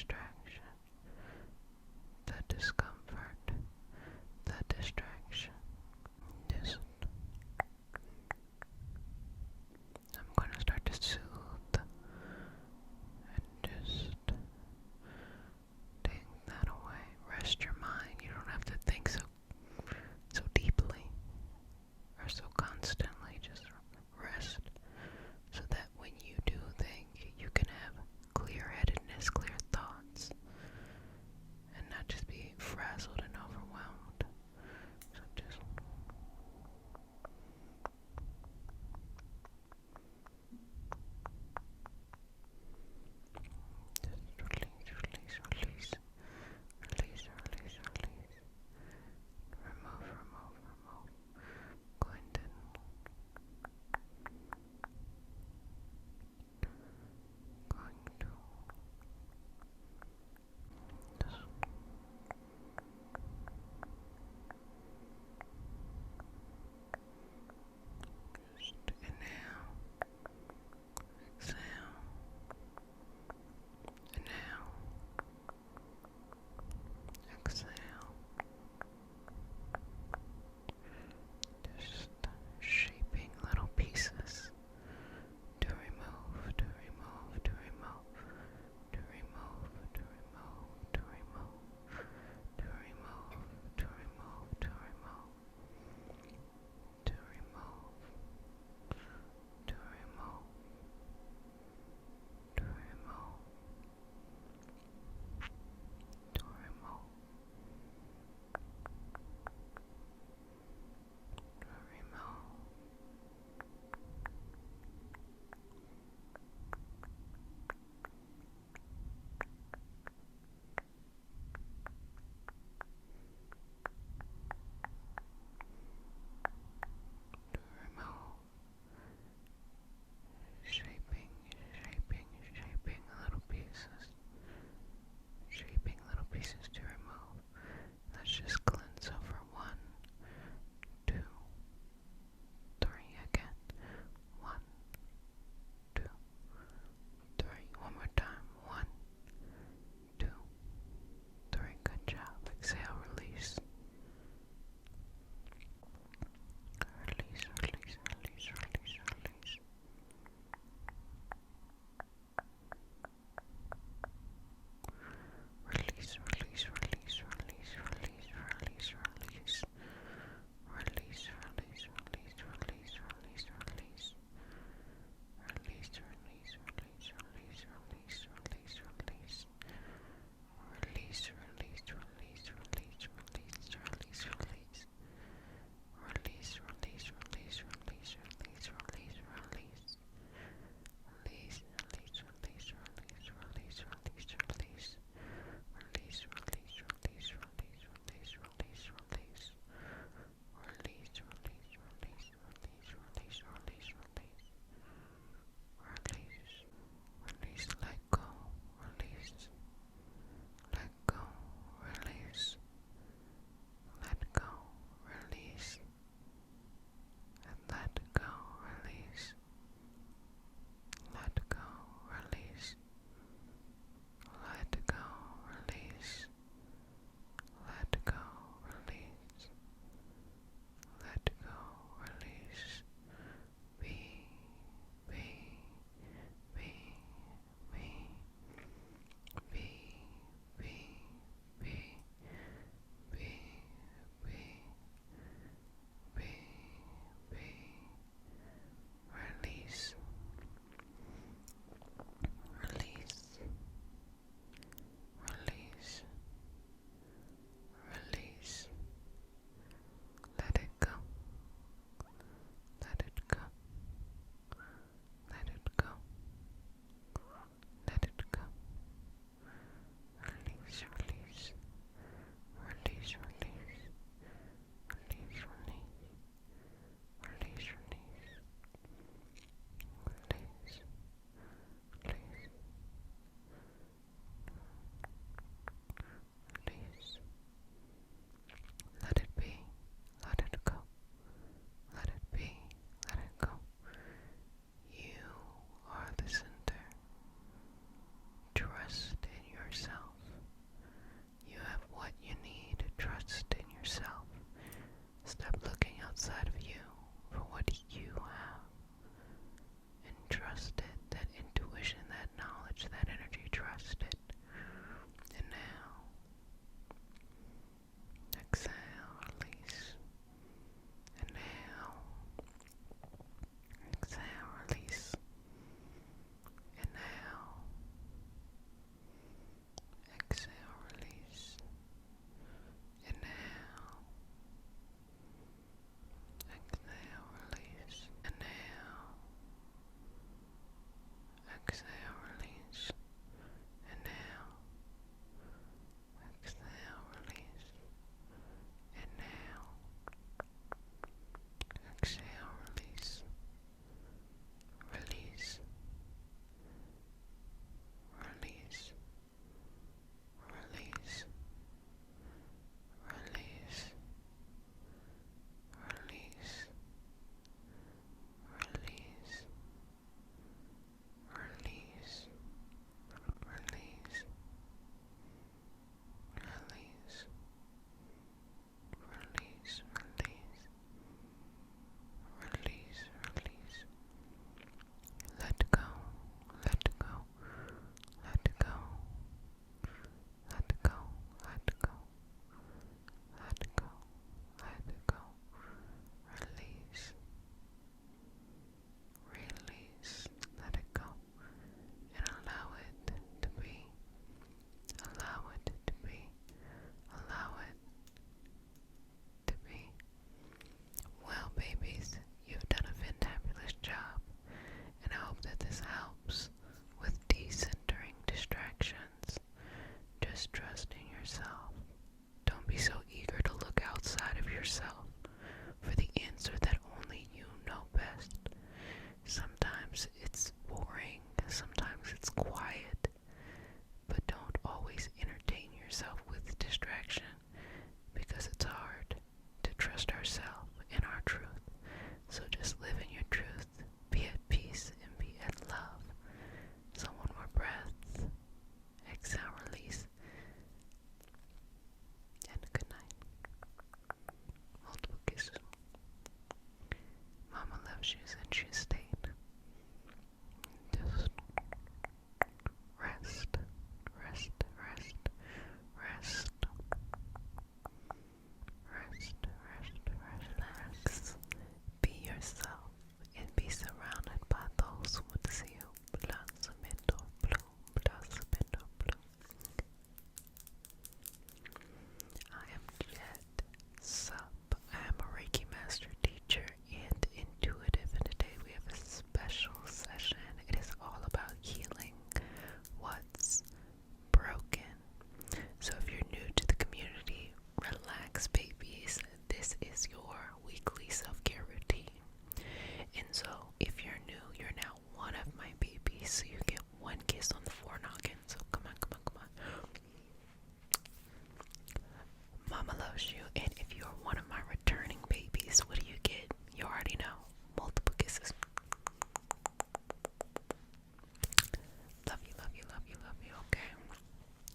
distraction, the discomfort, the distraction. Just, I'm going to start to soothe and just take that away. Rest your mind. You don't have to think so deeply or so constantly. Just rest so that when you do think, you can have clear-headedness, clear thoughts.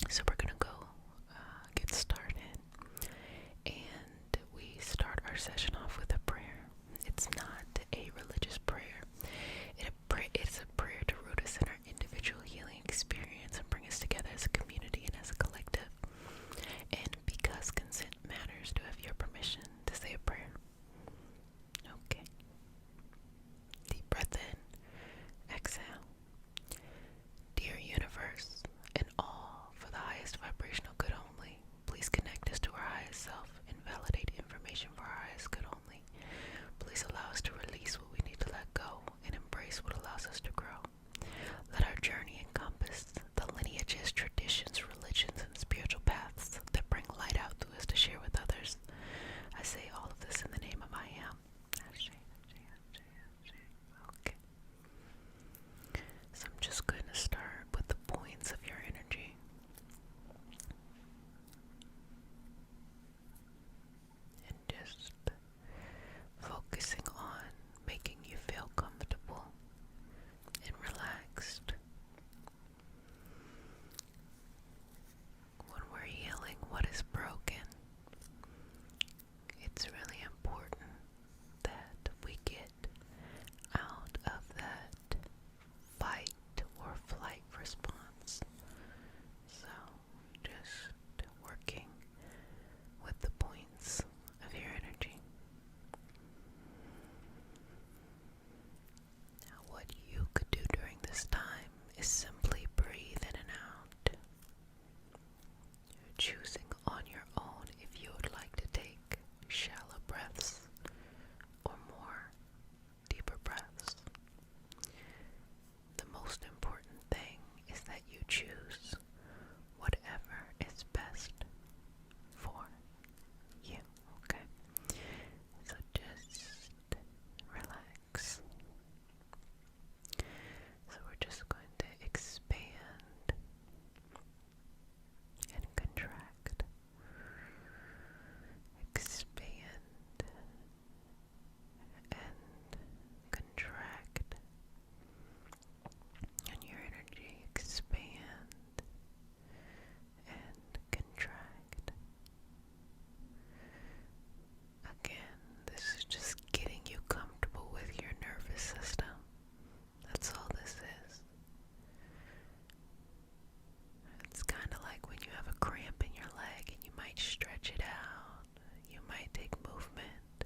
So we're gonna go get started, and we start our session off with a prayer. It's not a religious prayer. It's a prayer to root us in our individual healing experience and bring us together as a community and as a collective. And because consent matters, do I have your permission to say a prayer? Okay. Deep breath in, exhale. Dear universe, and all for the highest vibrational good only, please connect us to our highest self and validate information for our highest good only. Please allow us to release what we need to let go and embrace what allows us to grow. Let our journey encompass the lineages, traditions, religions, and spiritual paths that bring light out to us to share with others. I say all of this in the name of I Am. Okay. So I'm just going to start with the points of your energy. And just focusing on making you feel comfortable and relaxed. When we're healing what is broken, it's really important that we get out of that fight or flight response. So, just working with the points of your energy. Now, what you could do during this time is simply breathe in and out, choosing on your own if you would like to take shallow breaths or more deeper breaths. The most important thing is that you choose whatever is best for you, okay? So just relax. So we're just going to expand and contract. Expand and contract. And your energy expand and contract. Again, this is just getting you comfortable with your nervous system. That's all this is. It's kind of like when you have a cramp in your leg and you might stretch it out. You might take movement.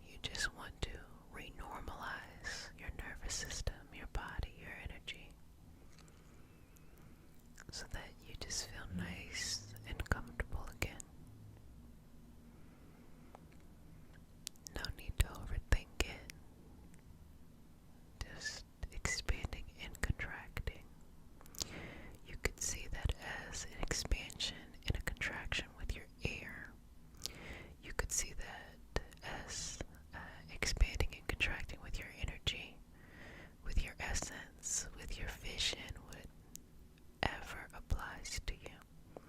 You just want to renormalize your nervous system, your body, your energy, so that you just feel nice and comfortable again. No need to overthink it. Just expanding and contracting. You could see that as an expansion and a contraction with your air. You could see that as expanding and contracting with your energy, with your essence, with your vision, whatever applies to you.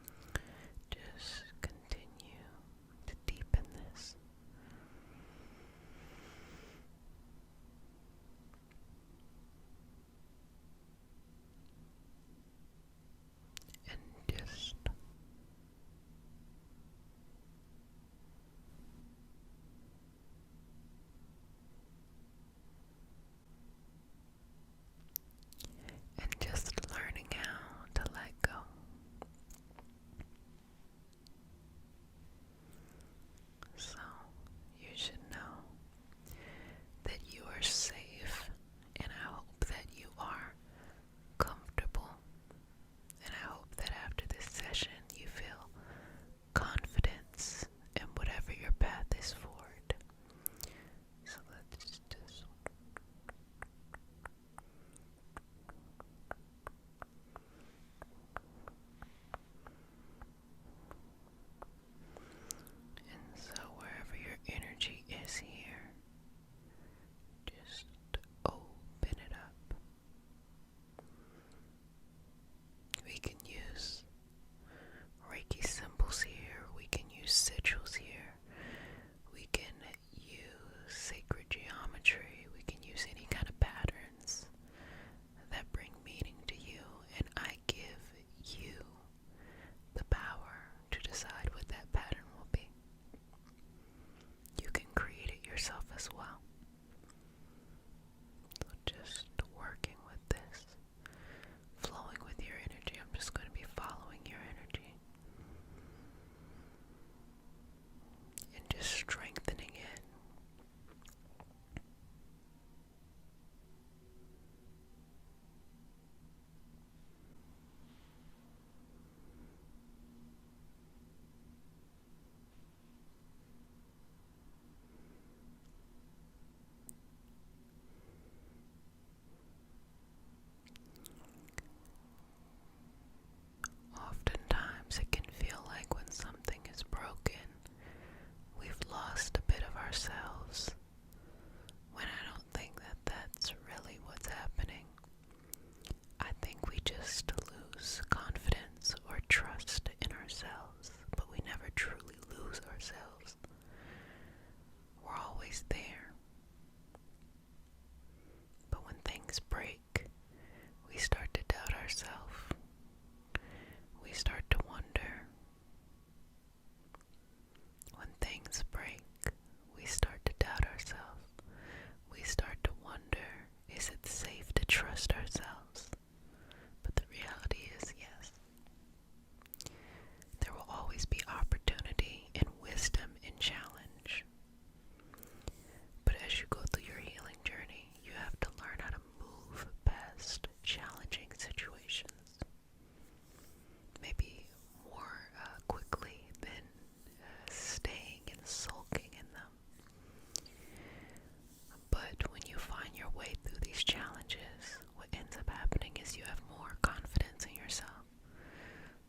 just lose confidence or trust in ourselves, but we never truly lose ourselves. We're always there. But when things break, we start to doubt ourselves. We start to wonder. When things break, we start to doubt ourselves. We start to wonder, is it safe to trust ourselves? But the reality is yes. There will always be opportunity and wisdom in challenge. But as you go through your healing journey, you have to learn how to move past challenging situations. Maybe more quickly than staying and sulking in them. But when you find your way through these challenges, what ends up happening is you have more confidence in yourself.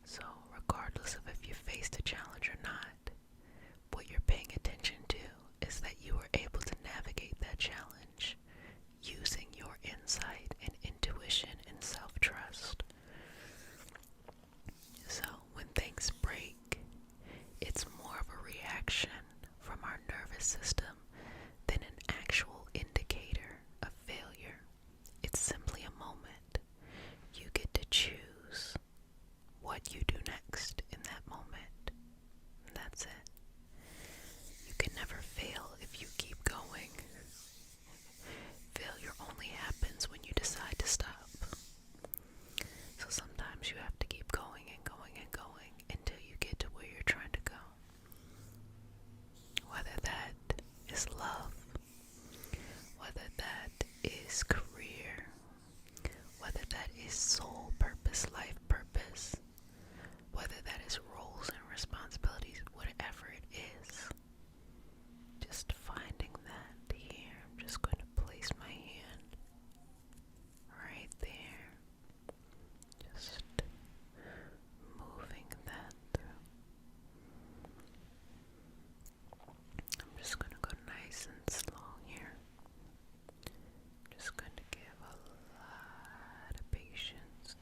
So regardless of if you faced a challenge or not, what you're paying attention to is that you were able to navigate that challenge using your insight and intuition and self-trust. So when things break, it's more of a reaction from our nervous system than an actual indicator of failure. It's simply a moment. You get to choose what you do next in that moment. And that's it. You can never fail if you keep going. Failure only happens when you decide to stop. So sometimes you have to keep going and going and going until you get to where you're trying to go. Whether that is love, whether that is career, whether that is soul purpose, life purpose, whether that is roles and responsibilities, whatever it is, just finding that here. I'm just going to place my hand right there, just moving that through. I'm just going to go nice and slow here. Just going to give a lot of patience.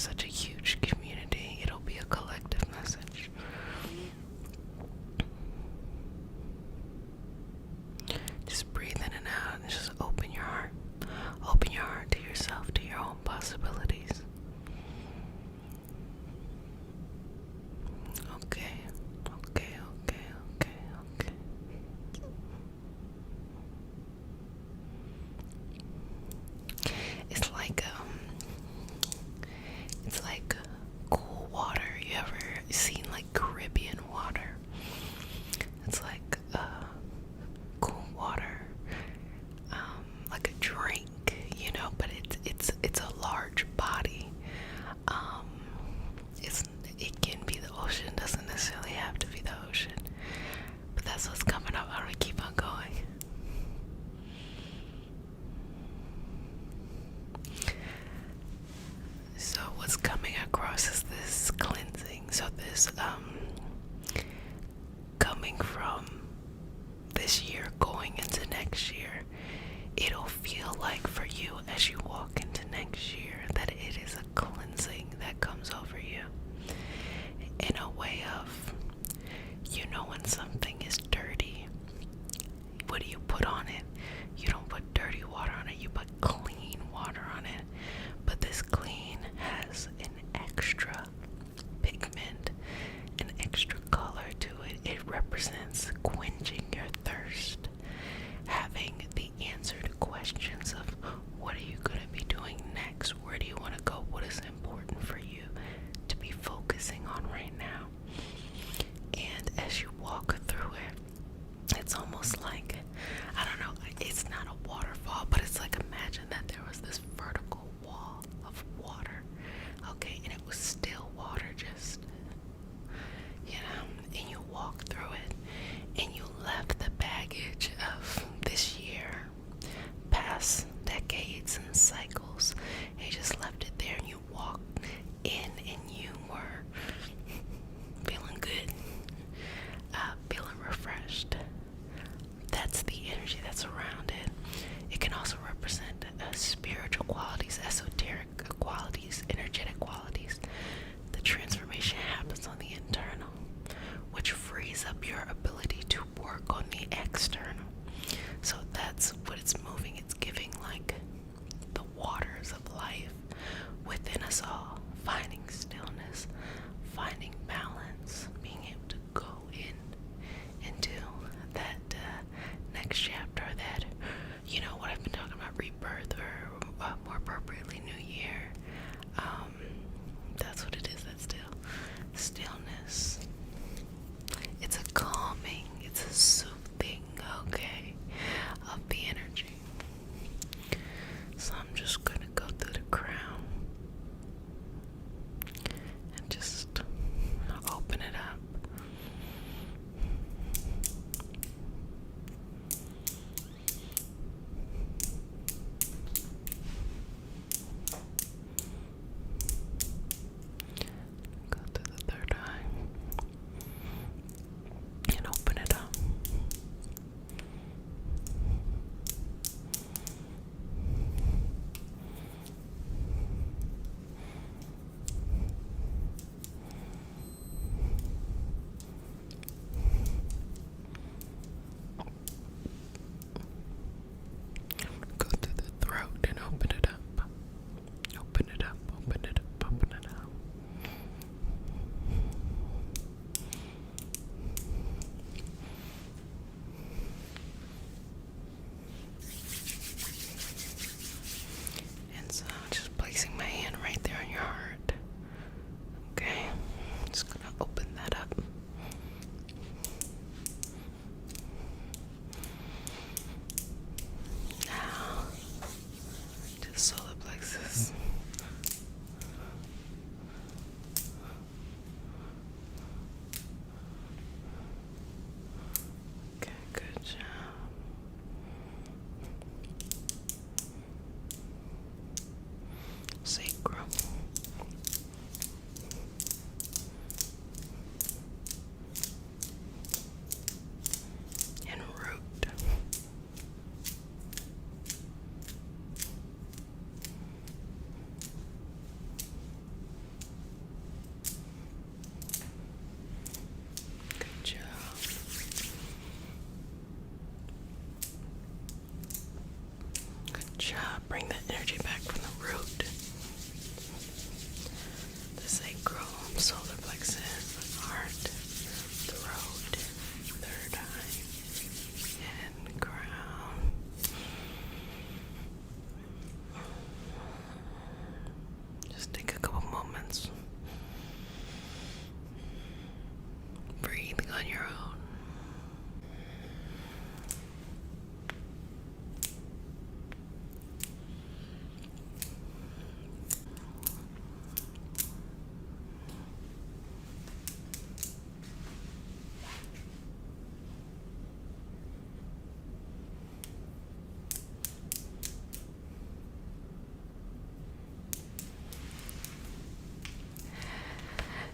such a huge community. It'll be a collective message. Just breathe in and out and just open your heart. Open your heart to yourself, to your own possibilities. Okay. It's like cool water. You ever seen like Caribbean water? It's like cool water, like a drink, but it's a large body. It can be the ocean, doesn't necessarily have to be the ocean. But that's what's coming up. I'm gonna keep on going. So what's coming across is this cleansing. So this coming from this year going into next year, it'll feel like for you as you walk into next year that it is a cleansing that comes over you in a way of, when something is dirty, what do you put on it? You don't put dirty water on it, you put clean water on it. But this clean has an extra pigment, an extra color to it. It represents quenching your thirst, having the answer to questions of what are you going to be doing next? Where do you want to go? What is important for you to be focusing on right now? And as you walk through it, it's almost like, I don't know, it's not a waterfall, but it's like, imagine that there was this vertical wall of water, okay, and it was still water, just, and you walk through it, and you left the baggage of this year, past decades and cycles, and you just left it there, and you walked in, and you were feeling good, feeling refreshed. That's the energy that's around it. It can also represent spiritual qualities, esoteric qualities, energetic qualities. The transformation happens on the internal, which frees up your ability to work on the external. So that's what it's moving. It's giving like the waters of life within us all, finding stillness, finding balance, being able to go into that next chapter, that what I've been talking about, rebirth, or more appropriately new year. That's what it is. That's stillness. It's a calming, it's a soothing, okay, of the energy. So I'm just gonna go through the crown and just open it up. Go through the third eye and open it up. Go through the throat and open it up. Open it up, open it up, open it up. And so just placing my hand right there on your heart. Okay, just gonna open that up. Now, just energy back from the root, the sacral, solar plexus, heart, throat, third eye, and crown. Just take a couple moments breathing on your own.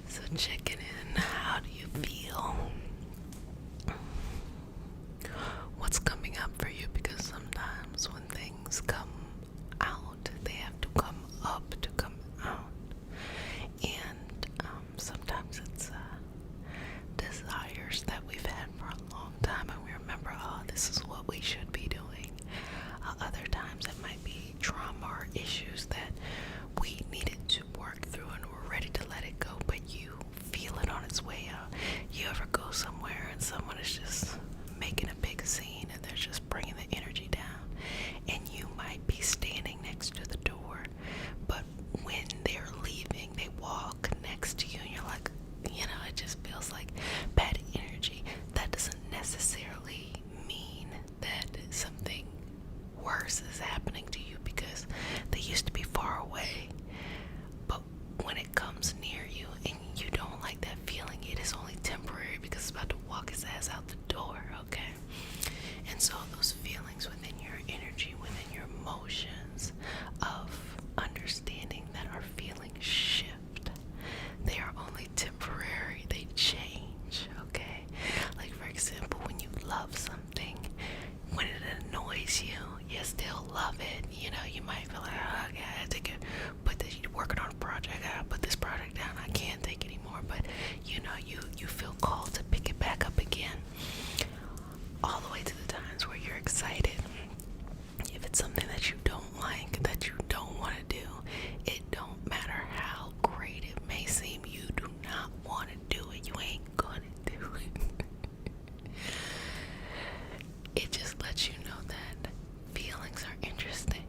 So checking in, how do you feel? What's coming up for you? Because sometimes when things come out, they have to come up to come out. And sometimes it's desires that we've had for a long time, and we remember, oh, this is what we should be doing. Other times it might be trauma or issues that we needed to work through and we're ready to let it go, but you feel it on its way out. You ever go somewhere and someone is just making a big scene and they're just bringing the energy down, and you might be standing next to the door, but when they're leaving, they walk next to you and you're like, it just feels like bad energy. That doesn't necessarily mean that something worse is happening to you, because they used to be far away. But when it comes near you and you don't like that feeling, it is only temporary, because it's about to walk its ass out the door, okay? And so those feelings within your energy, within your emotions of understanding that our feelings shift, they are only temporary, they change, okay? Like, for example, when you love something, when it annoys you, you still love it. You might feel like, oh, I gotta take it, you're working on a project, I gotta put this project down, I can't take it anymore, but you feel called to pick it back up again. All the way to the times where you're excited. If it's something that you don't like, that you don't want to do, it don't matter how great it may seem, you do not want to do it. You ain't gonna do it. It just lets you know that feelings are interesting,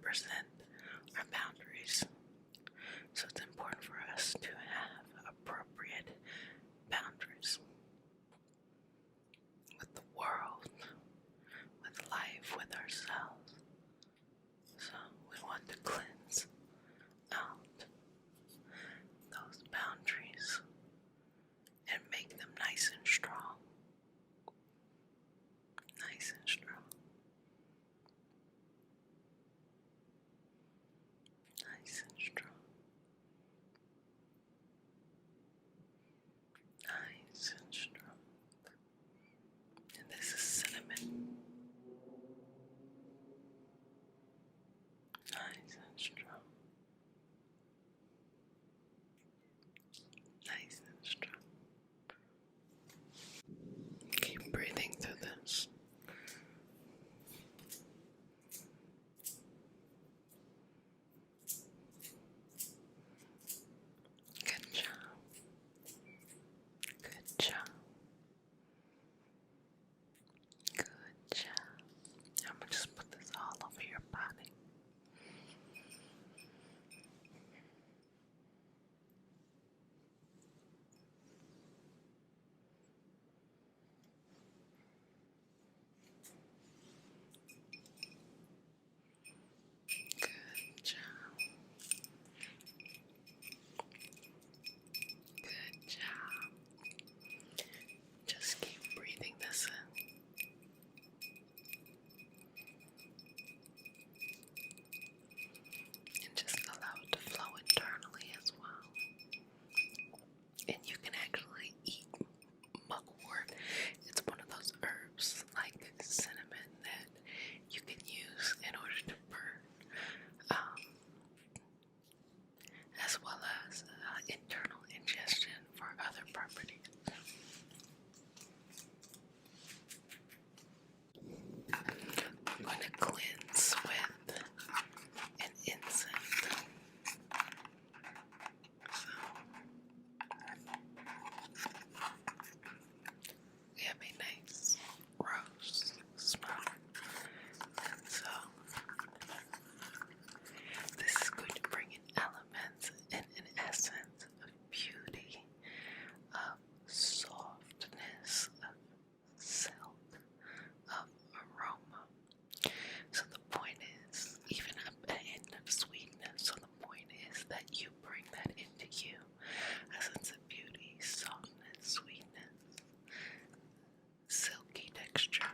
represent our boundaries. So it's important for us to have appropriate boundaries with the world, with life, with ourselves. So we want to cleanse out those boundaries and make them nice and strong. Nice and strong. Nice and strong. Nice and strong. And this is cinnamon. Nice and strong. Nice and strong. Keep breathing through this. Good job. Good job. Good job. I'm gonna just put this all over your body. Good job. Good job. Just keep breathing this in. And just allow it to flow internally as well. And you can actually eat mugwort. It's one of those herbs like cinnamon that you can use in order to burn, as well as internal ingestion for other properties. I'm going to cleanse with an incense. So we have a nice rose smell. And so this is going to bring in elements and an essence of beauty, of softness, of silk, of aroma. So the point is, even a hint of sweetness. So the point is that you bring that into you, a sense of beauty, softness, sweetness, silky texture.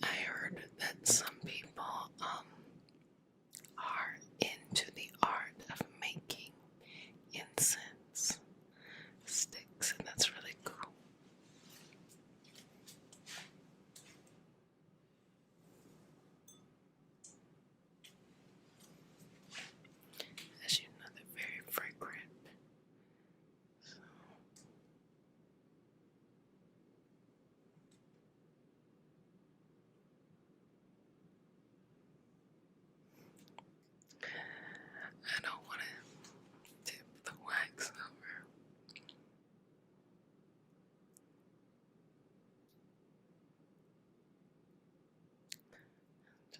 I heard that some people are into the art of making incense sticks, and that's really cool. As you know, they're very fragrant. So I don't want to tip the wax over.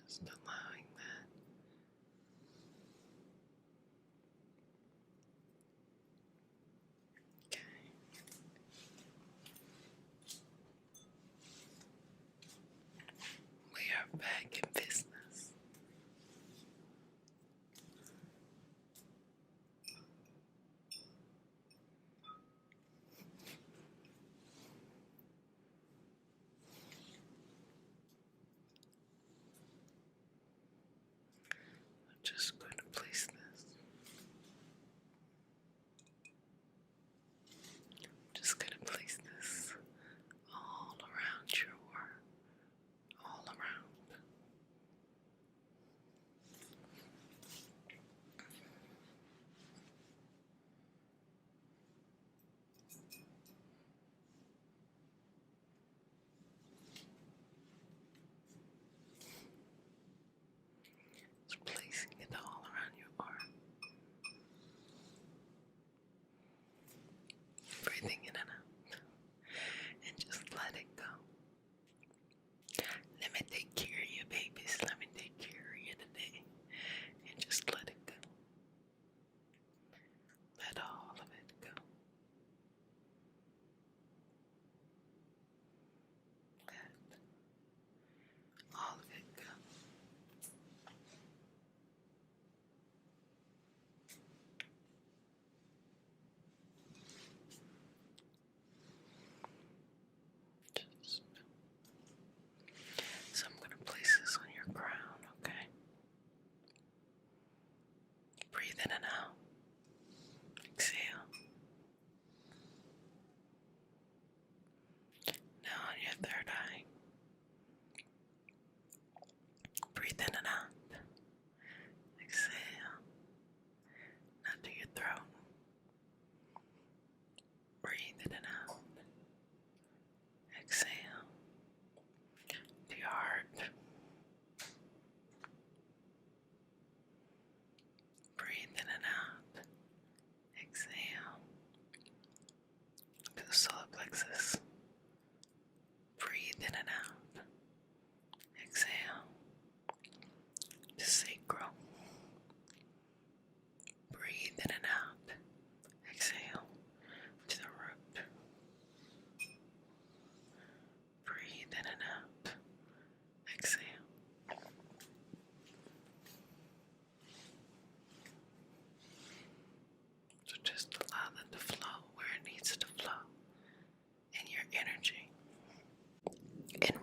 Just allowing that. Okay. We are back in business. and out. Exhale to sacral. Breathe in and out. Exhale to the root. Breathe in and out. Exhale. So just allow them to flow where it needs to flow in your energy. In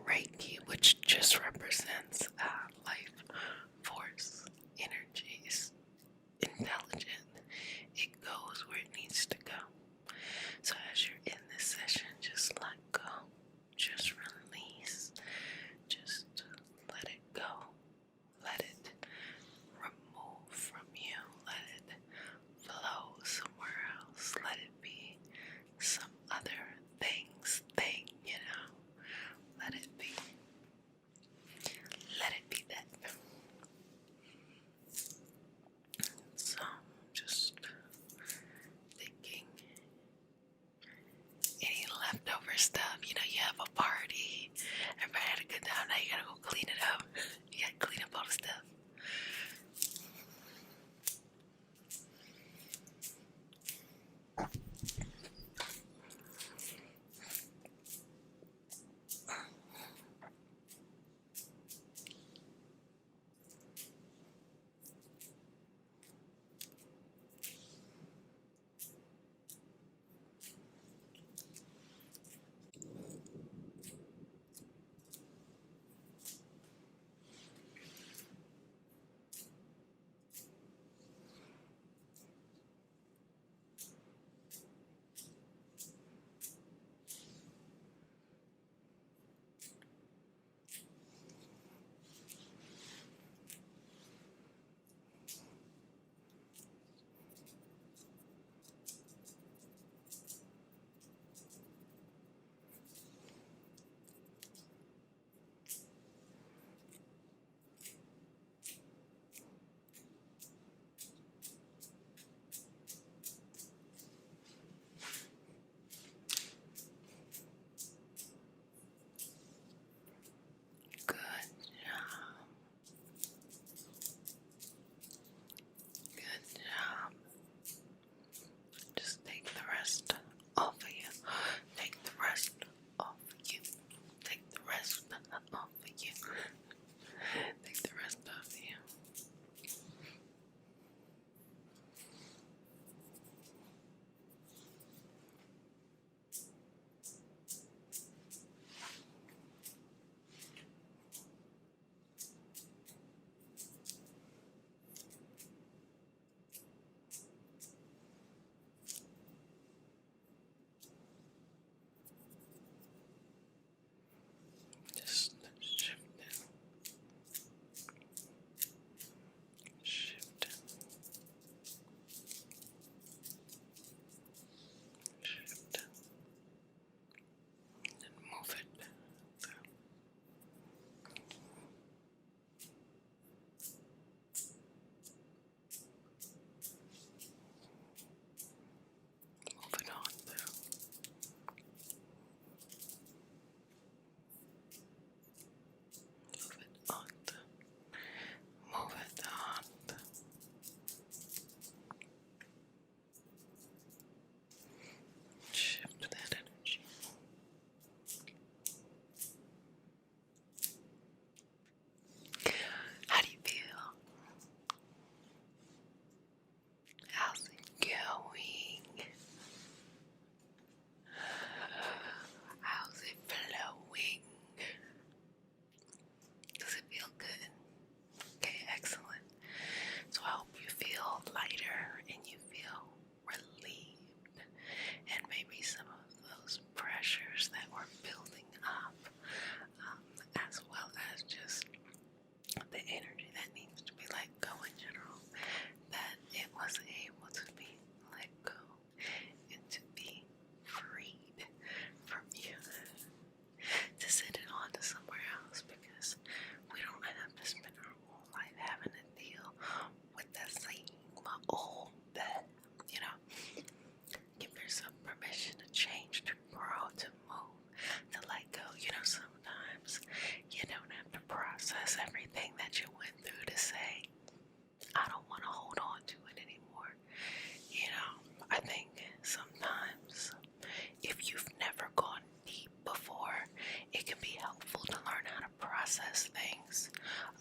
process things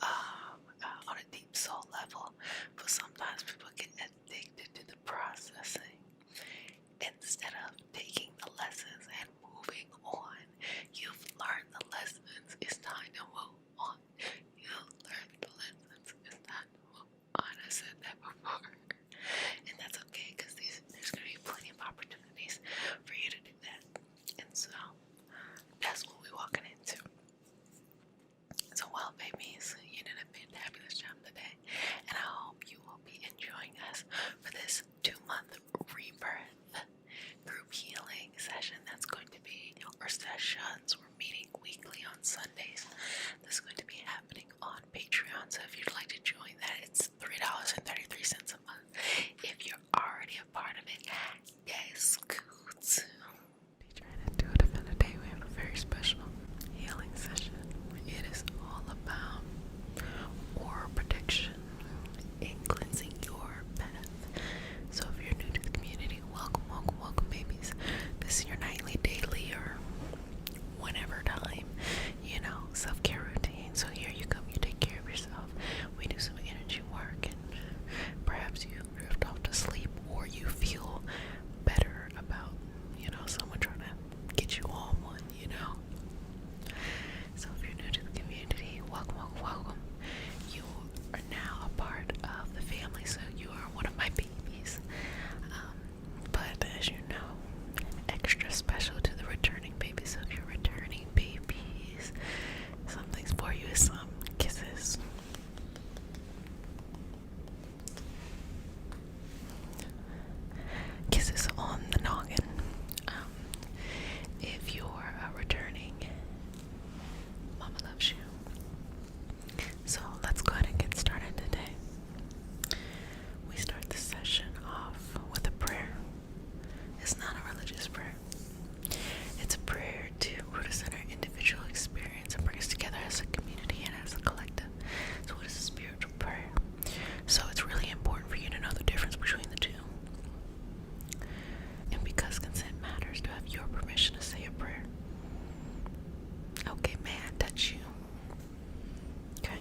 on a deep soul level, but sometimes people get addicted to the processing instead of taking the lessons and moving on. You've learned the lessons, it's time to move on. You've learned the lessons, it's time to move on. I said that before. And that's okay, because there's going to be plenty of opportunities for you to do that. And so that's what we're walking into. So, well, babies, you did a fantabulous job today, and I hope you will be enjoying us for this 2-month rebirth group healing session that's going to be, or sessions. We're meeting weekly on Sundays. This is going to be happening on Patreon, so if you'd like to join that, it's $3.33 a month. If you're already a part of it, yes, coots. Teacher and intuitive, and today we have a very special healing session. It is all about aura protection and cleansing your path. So if you're new to the community, welcome, welcome, welcome, babies. This is your nightly, daily, or whenever time, self-care routine. So here you come, you take care of yourself. We do some energy work, and perhaps you drift off to sleep, or you feel better about, someone trying to get you on one, So if you're new to the community, welcome, welcome, welcome. You are now a part of the family, so you are one of my babies. But as you know, extra special to the returning babies. So if you're returning babies, something's for you is some kisses. Kisses on the noggin. If you're returning, Mama loves you. So let's go ahead and get started today. We start the session off with a prayer. It's not a religious prayer. It's a prayer to root us in our individual experience and bring us together as a community and as a collective. So it is a spiritual prayer. So it's really important for you to know the difference between the two. And because consent matters, to have your permission to say a prayer. Okay, may I touch you? Okay.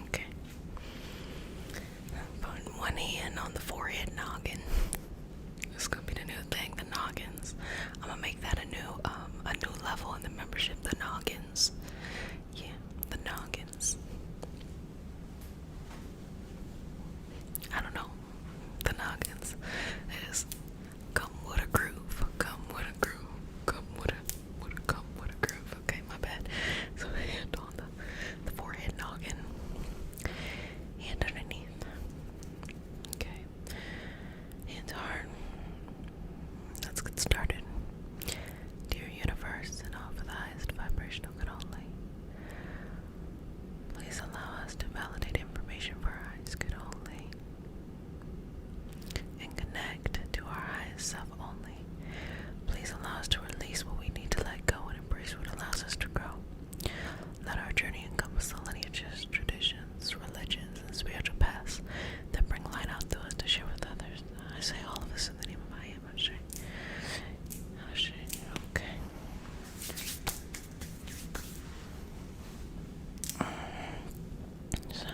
Okay. I'm putting one hand on the forehead noggin. It's gonna be the new thing, the noggins. I'm gonna make that a new level in the membership, the noggins. Yeah, the noggins. I don't know. The noggins. It is come with a groove. Come with a groove. Come with a groove. Okay, my bad. So hand on the forehead noggin. Hand underneath. Okay. Hands hard. Let's get started. Dear universe, and all for the highest vibrational good only. Please allow us to validate information for our highest good only. And connect to our highest self only. Please allow us to release what we need to let go and embrace what allows us to grow. Let our journey encompass the lineages, traditions, religions, and spiritual paths that bring light out to us to share with others. I say all of this in the name of I am. Okay. So,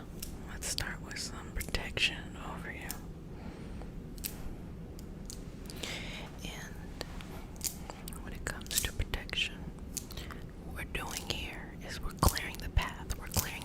let's start with some protection over you. And when it comes to protection, what we're doing here is we're clearing the path, we're clearing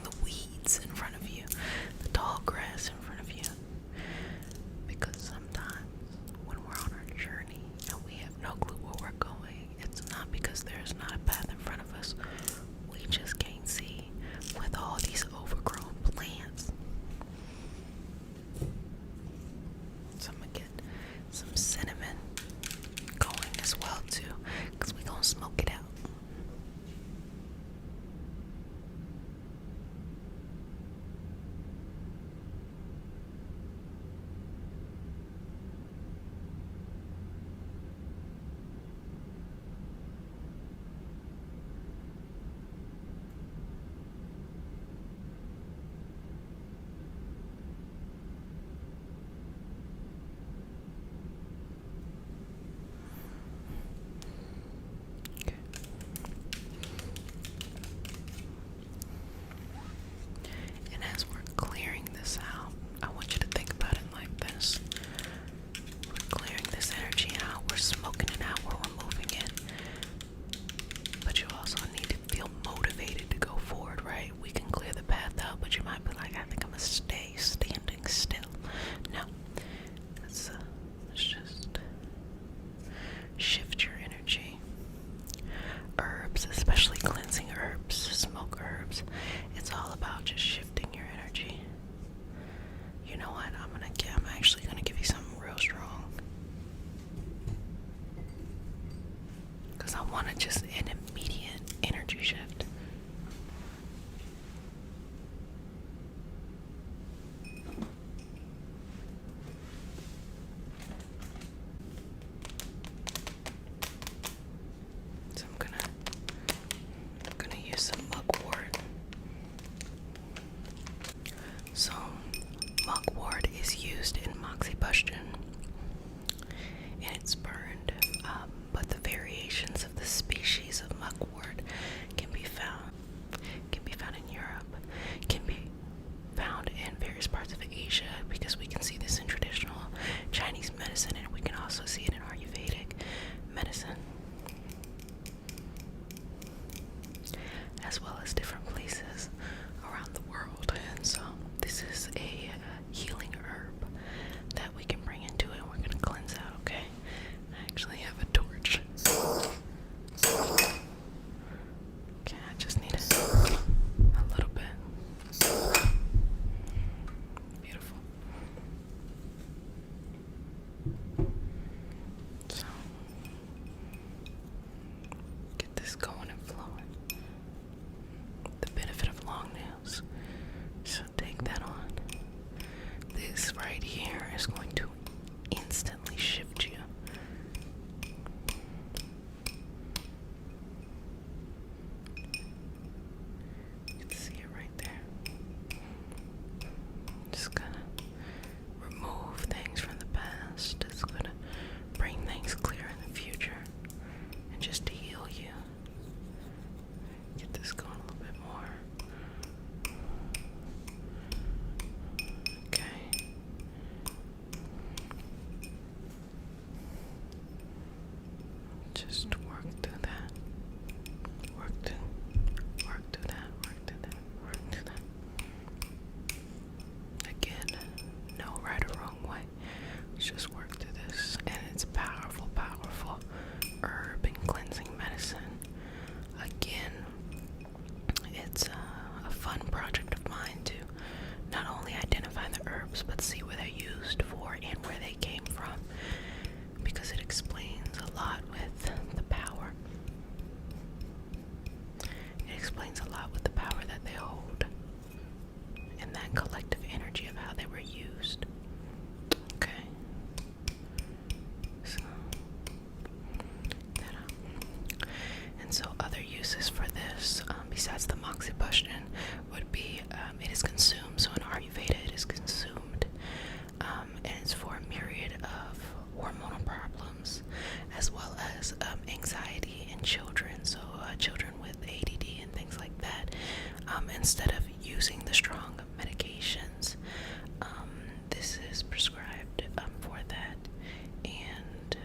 hold in that collective energy of how they were used. Okay. So and so other uses for this, besides the moxibustion, would be it is consumed. So in Ayurveda, it is consumed, and it's for a myriad of hormonal problems, as well as anxiety in children. So children with ADD and things like that. Instead of using the strong medications, this is prescribed for that. And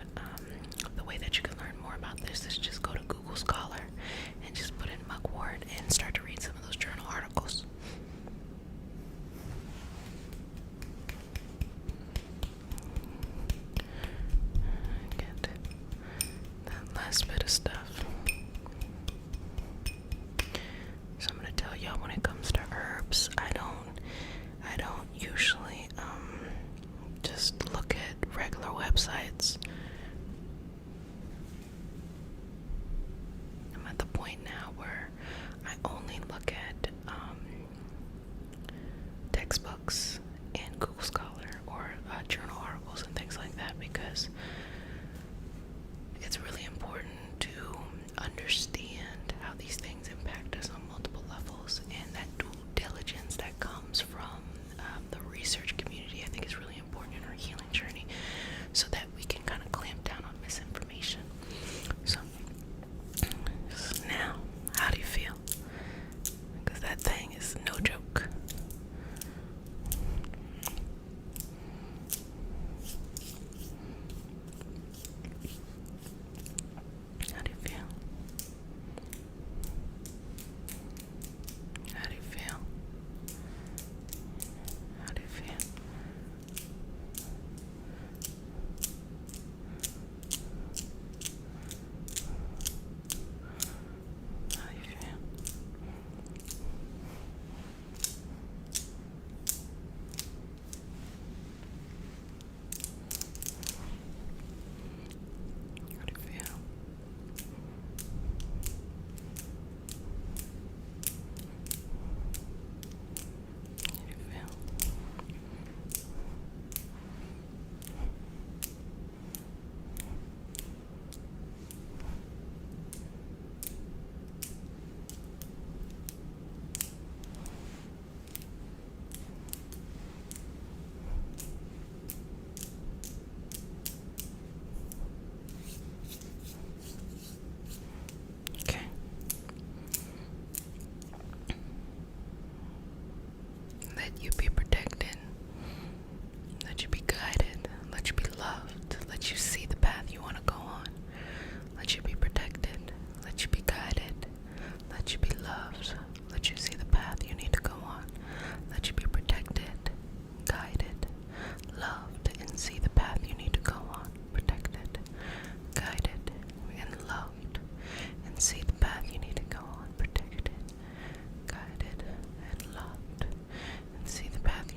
the way that you can learn more about this is just go to Google Scholar and just put in Mugwort and start to read some of those journal articles. Get that last bit of stuff. So I'm gonna tell y'all, when it comes to herbs, I don't usually just look at regular websites. I'm at the point now where I only look at textbooks and Google Scholar or journal articles and things like that, because it's really important to understand how these things impact us on multiple levels, and that due diligence that comes from the research community, I think, is really important in our healing journey, so that we can kind of clamp down on misinformation. So now, how do you feel? Because that thing is no joke. How do you feel? How do you feel? How do you feel? How do you feel? How do you feel? How do you feel? Okay. Let you be protected. Let you be guided. Let you be loved. Let you see the path you want to go on. Let you be protected. Let you be guided. Let you be loved. Let you see the path you need to go on. Let you be protected, guided, loved, and see the path you need to go on. Protected, guided, and loved, and see the path you need to go on. Protected, guided, and loved, and see the path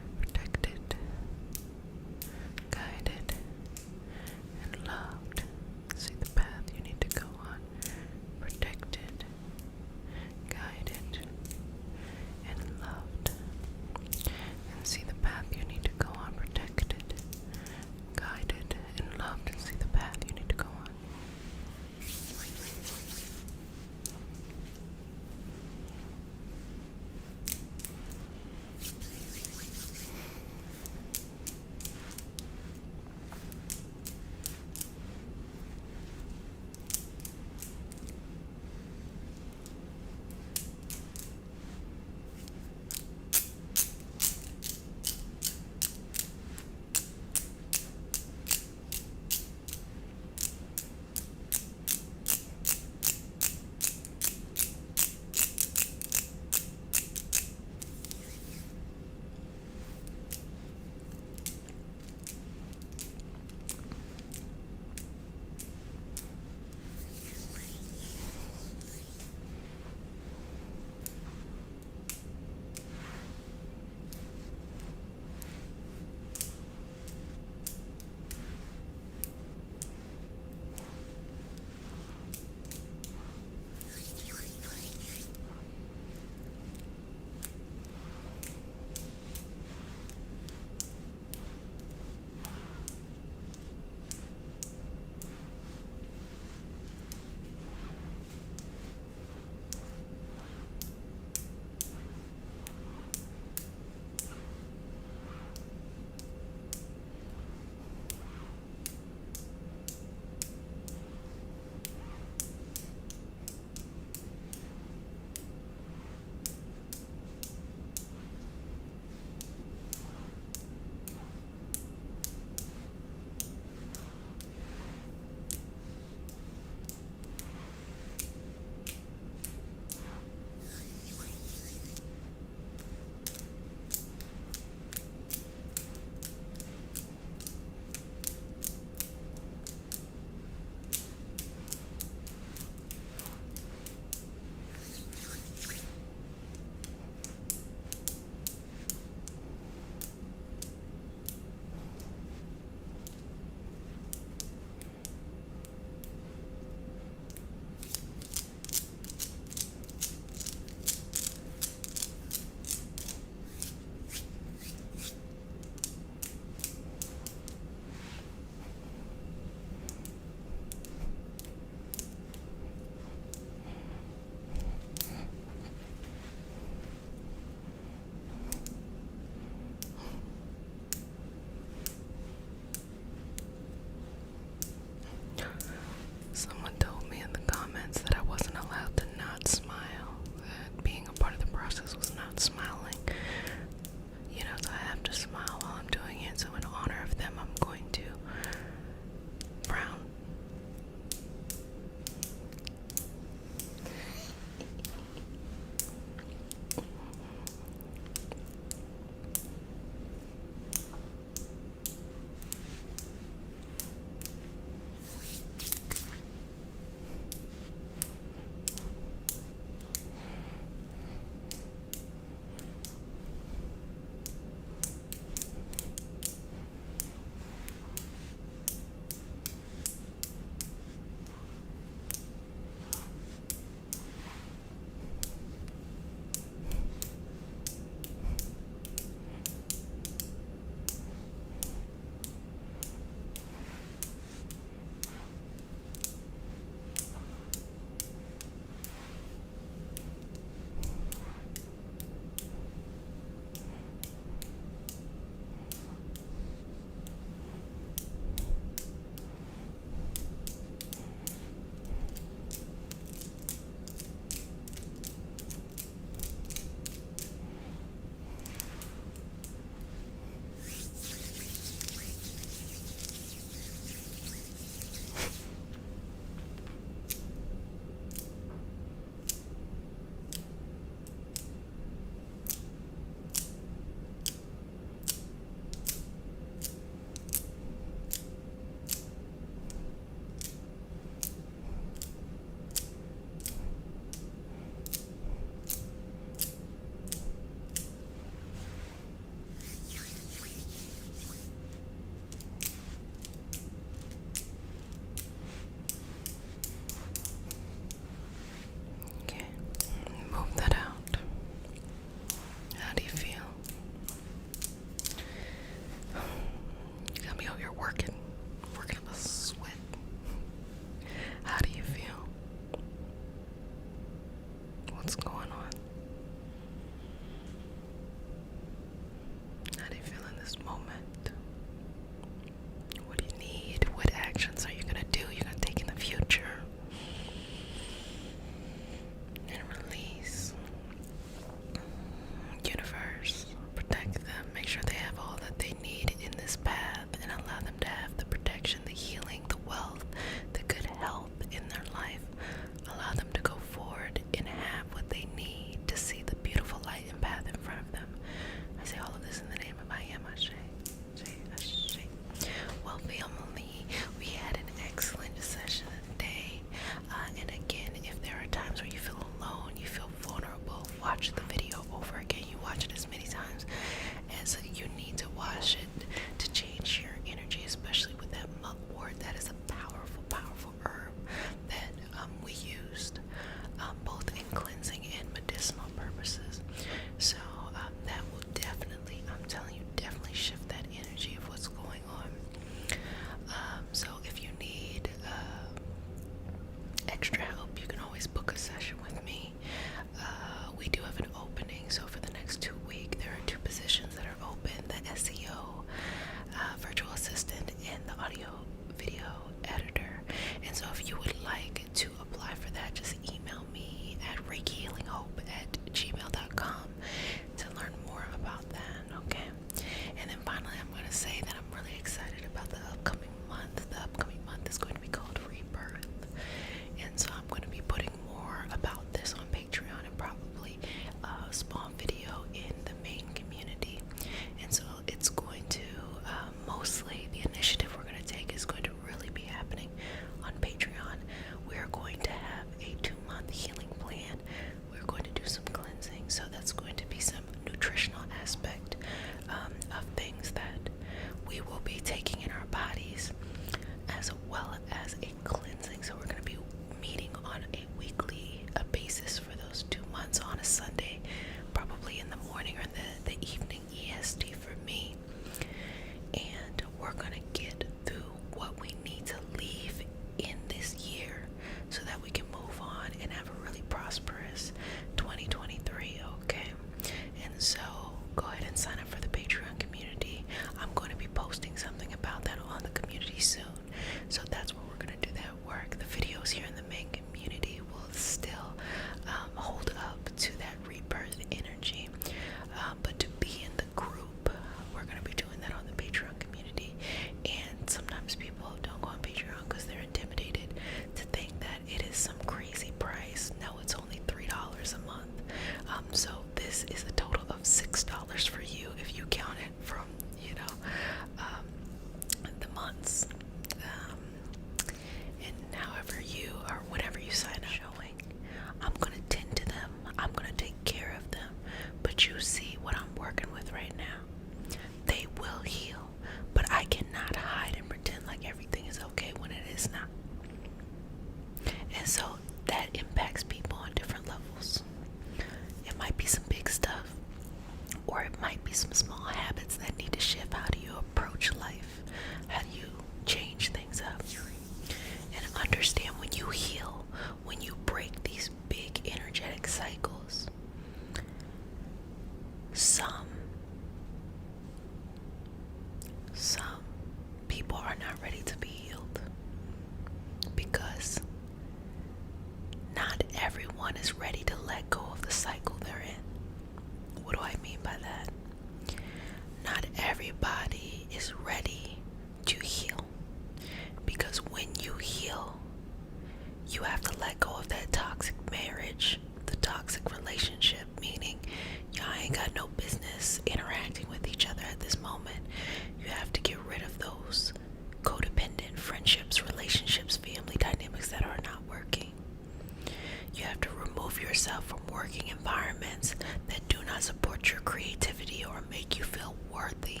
worthy.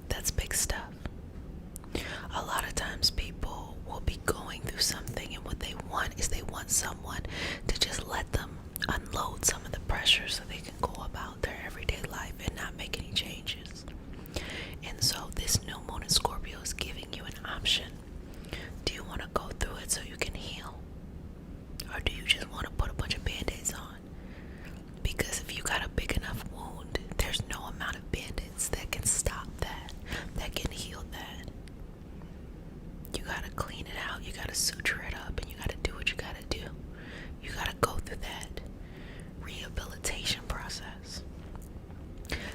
That's big stuff. A lot of times people will be going through something, and what they want is they want someone to just let them unload some of the pressure so they can go about their everyday life and not make any changes. And so this new moon in Scorpio is giving you an option. Do you want to go through it so you can heal? Or do you just want to put a bunch of band-aids on? Because if you got a big enough wound, there's no amount of band-aids that can stop that, that can heal that. You gotta clean it out, you gotta suture it up, and you gotta do what you gotta do. You gotta go through that rehabilitation process.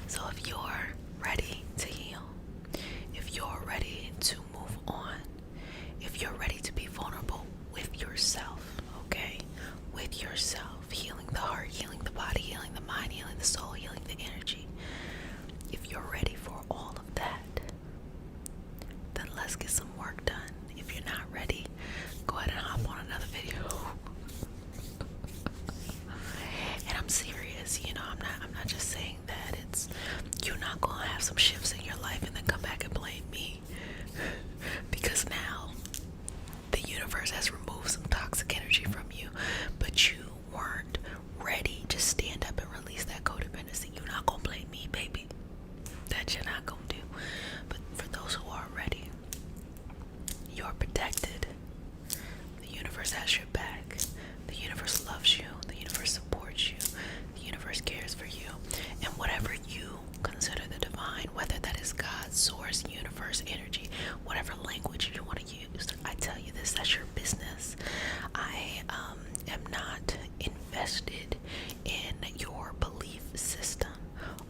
So if you're ready to heal, if you're ready to move on, if you're ready to be vulnerable with yourself, okay? With yourself, healing the heart, healing the body, healing the mind, healing the soul, healing the energy. If you're ready for all of that, then let's get some work done. If you're not ready, go ahead and hop on another video. And I'm serious, you know, I'm not just saying that. It's, you're not gonna have some shifts in your life and then come back and blame me. Because now the universe has removed some toxic energy from you, but you weren't ready to stand up and release that codependency. You're not gonna blame me, baby. That you're not gonna do. But for those who are ready, you're protected. The universe has your back. The universe loves you. The universe supports you. The universe cares for you. And whatever you consider the divine, whether that is God, source, universe, energy, whatever language you want to use, I tell you this, that's your business. I am not invested in your belief system.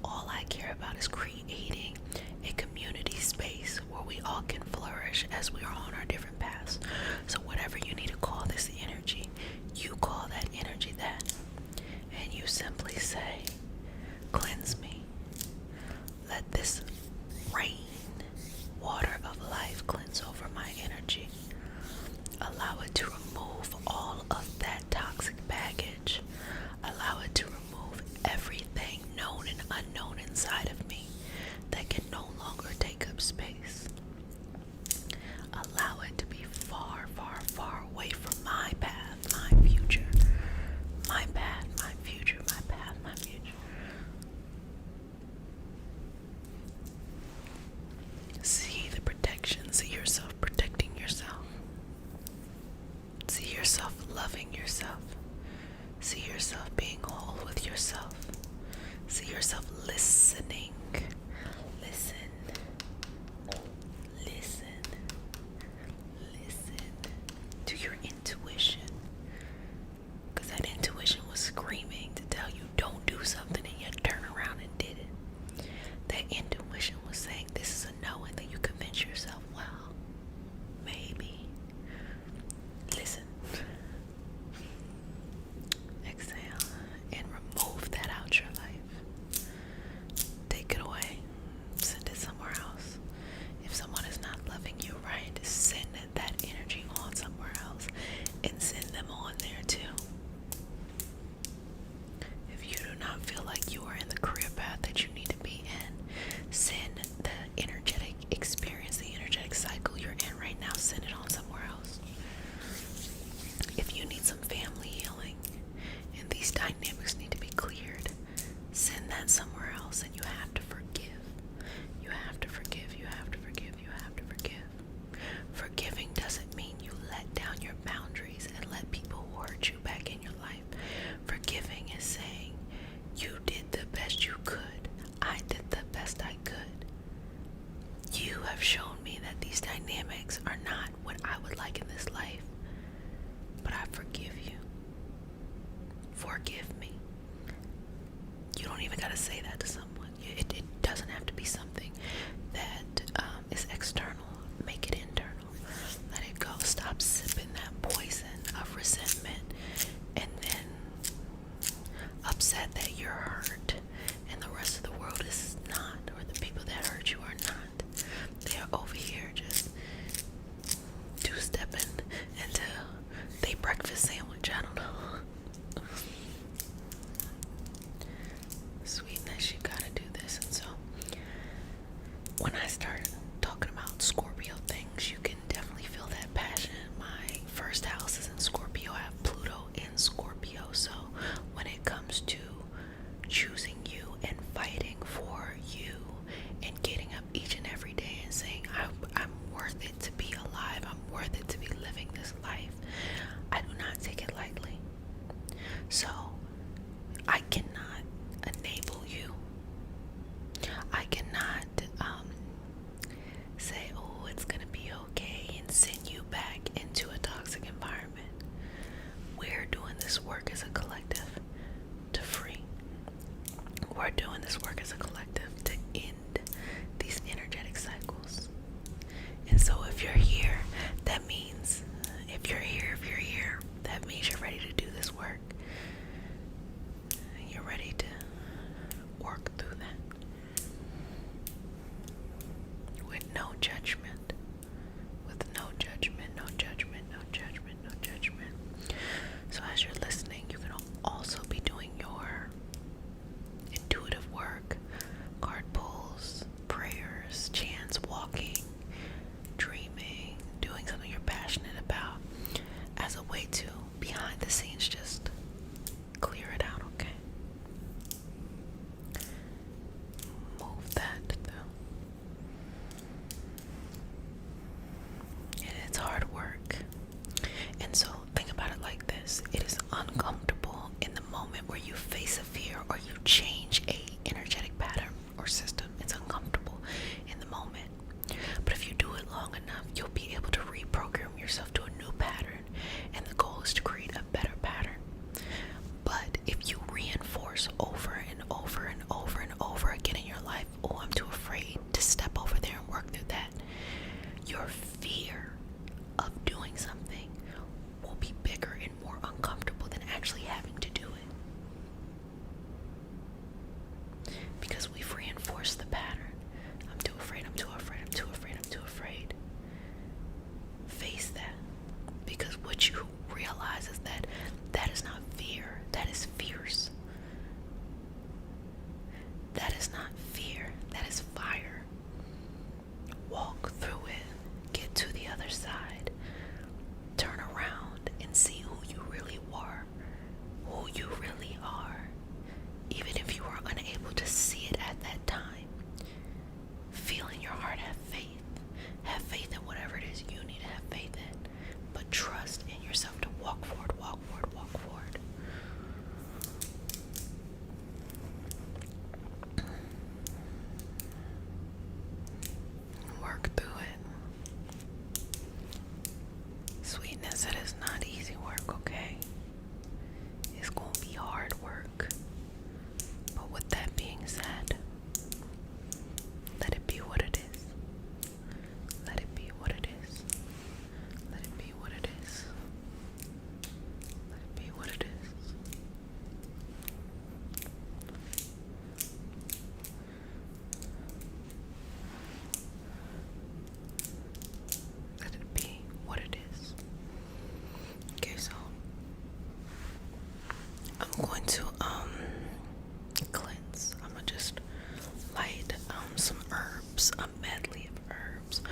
All I care about is creating a community space where we all can flourish as we are on our different paths. So whatever you need to call this energy, you call that energy that. And you simply say, cleanse me. Let this rain, water of life, cleanse over my energy. Allow it to remove all of that toxic baggage. Allow it to remove everything known and unknown inside of me that can no longer take up space. Allow it to be far, far, far away from my path, my future. My path, my future, my path, my future. See the protection. See yourself protecting yourself. See yourself loving yourself. See yourself being whole with yourself. See yourself listening. Listen. Listen. Listen to your intuition. Because that intuition was screaming to tell you don't do something, and you turn around and did it. That intuition was saying this is a no, and then you convince yourself, well, maybe. Listen. Exhale and remove that out your life. Take it away. Send it somewhere else. If someone is not loving you right, send that energy on somewhere else and send them on there too. If you do not feel like you are in the career path that you need to be in, send the energetic experience, the energetic cycle you're in right now, send it on somewhere else. If you need some family healing and these dynamics need to be cleared, send that somewhere else. And you have to forgive. You have to forgive. You have to forgive. You have to forgive. Forgiving doesn't mean you let down your boundaries and let people who hurt you back in your life. Forgiving is saying, you did the best you could. I did the best I could. You have shown me that these dynamics are not what I would like in this life. But I forgive you. Forgive me. You don't even gotta say that to someone. It doesn't have to be something that is external. Make it internal. Let it go. Stop sipping that poison of resentment and then upset that you're hurt and the rest of the world is not, or the people that hurt you are not. They are over here just two-stepping into they breakfast sandwich. I don't know. Sweetness start talking about Scorpio things, you can definitely feel that passion. My first house is in Scorpio. I have Pluto in Scorpio. So when it comes to choosing you and fighting for you and getting up each and every day and saying, I'm worth it to be alive, I'm worth it to be living this life, I do not take it lightly. So I cannot enable you. I cannot say, oh, it's gonna be okay, and send you back into a toxic environment. We're doing this work as a collective to free. We're doing this work as a collective to end these energetic cycles. And so if you're here, that means, if you're here, that means you're ready to do this work. You're ready to work through that with no judgment. With no judgment, no judgment, no judgment, no judgment. So as you're listening, you can also be doing your intuitive work, card pulls, prayers, chants, walking, dreaming, doing something you're passionate about as a way to, behind the scenes, just clear it out, okay? Move that though. And it's hard work. And so think about it like this. It is uncomfortable in the moment where you face a fear or you change a energetic pattern or system. It's uncomfortable in the moment. But if you do it long enough, you'll be able to reprogram yourself to a new pattern. And the goal is to create a better pattern. But if you reinforce over and over and over and over again in your life, oh, I'm too afraid to step over there and work through that, your fear of doing something will be bigger and more uncomfortable than actually having to do it. Because we've reinforced the pattern. I'm too afraid, I'm too afraid, I'm too afraid, I'm too afraid. Face that. Because what you realize is that that is not fear, that is fierce. That is not fear, that is fire. Walk through it, get to the other side, turn around and see who you really were, who you really are. Even if you were unable to see it at that time, feel in your heart, have faith. Have faith in whatever it is you need to have faith in, but trust in yourself to walk forward, walk forward, walk forward. Work through it. Sweetness, it is not easy work, okay? It's gonna be hard work. But with that being said, let it be what it is. Let it be what it is. Let it be what it is. Let it be what it is. Let it be what it is. Okay, so I'm going to cleanse. I'm gonna just light some herbs, a medley of herbs.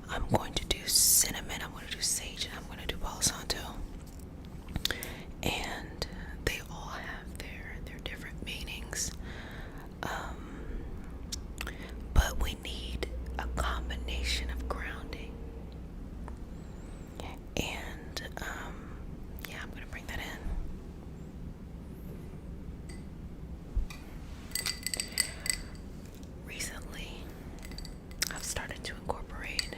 I'm going to do cinnamon, I'm going to do sage, and I'm going to do Palo Santo. And they all have their different meanings. But we need a combination of grounding. And yeah, I'm going to bring that in. Recently, I've started to incorporate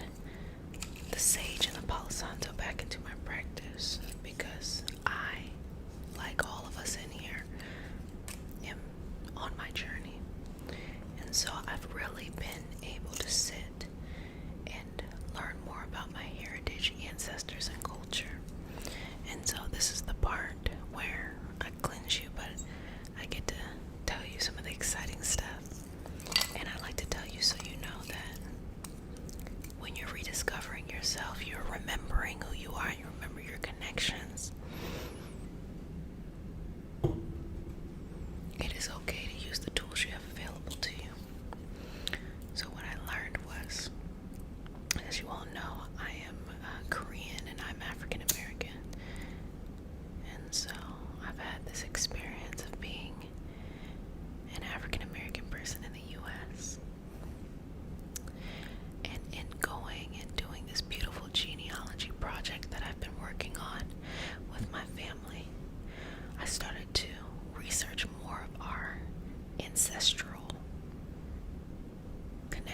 the sage and the Palo Santo back into my practice because I, like all of us in here, am on my journey. And so I've really been able to sit and learn more about my heritage, ancestors, and culture. And so this is the part where I cleanse you, but I get to tell you some of the exciting stuff. And I like to tell you so you know that when you're rediscovering yourself, you're remembering who you are, you remember your connections. It is okay to use the tools you have available to you. So what I learned was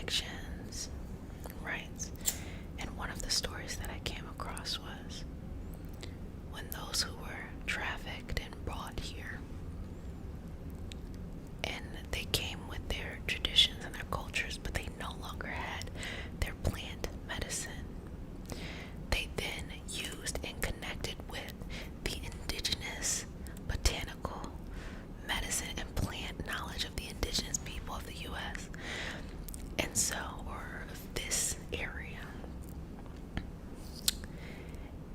connections, right? And one of the stories that I came across was when those who were trafficked and brought here, and they came with their traditions and their cultures, but they no longer had their plant medicine. They then used and connected with the indigenous botanical medicine and plant knowledge of the indigenous people of the U.S. and so, or of this area.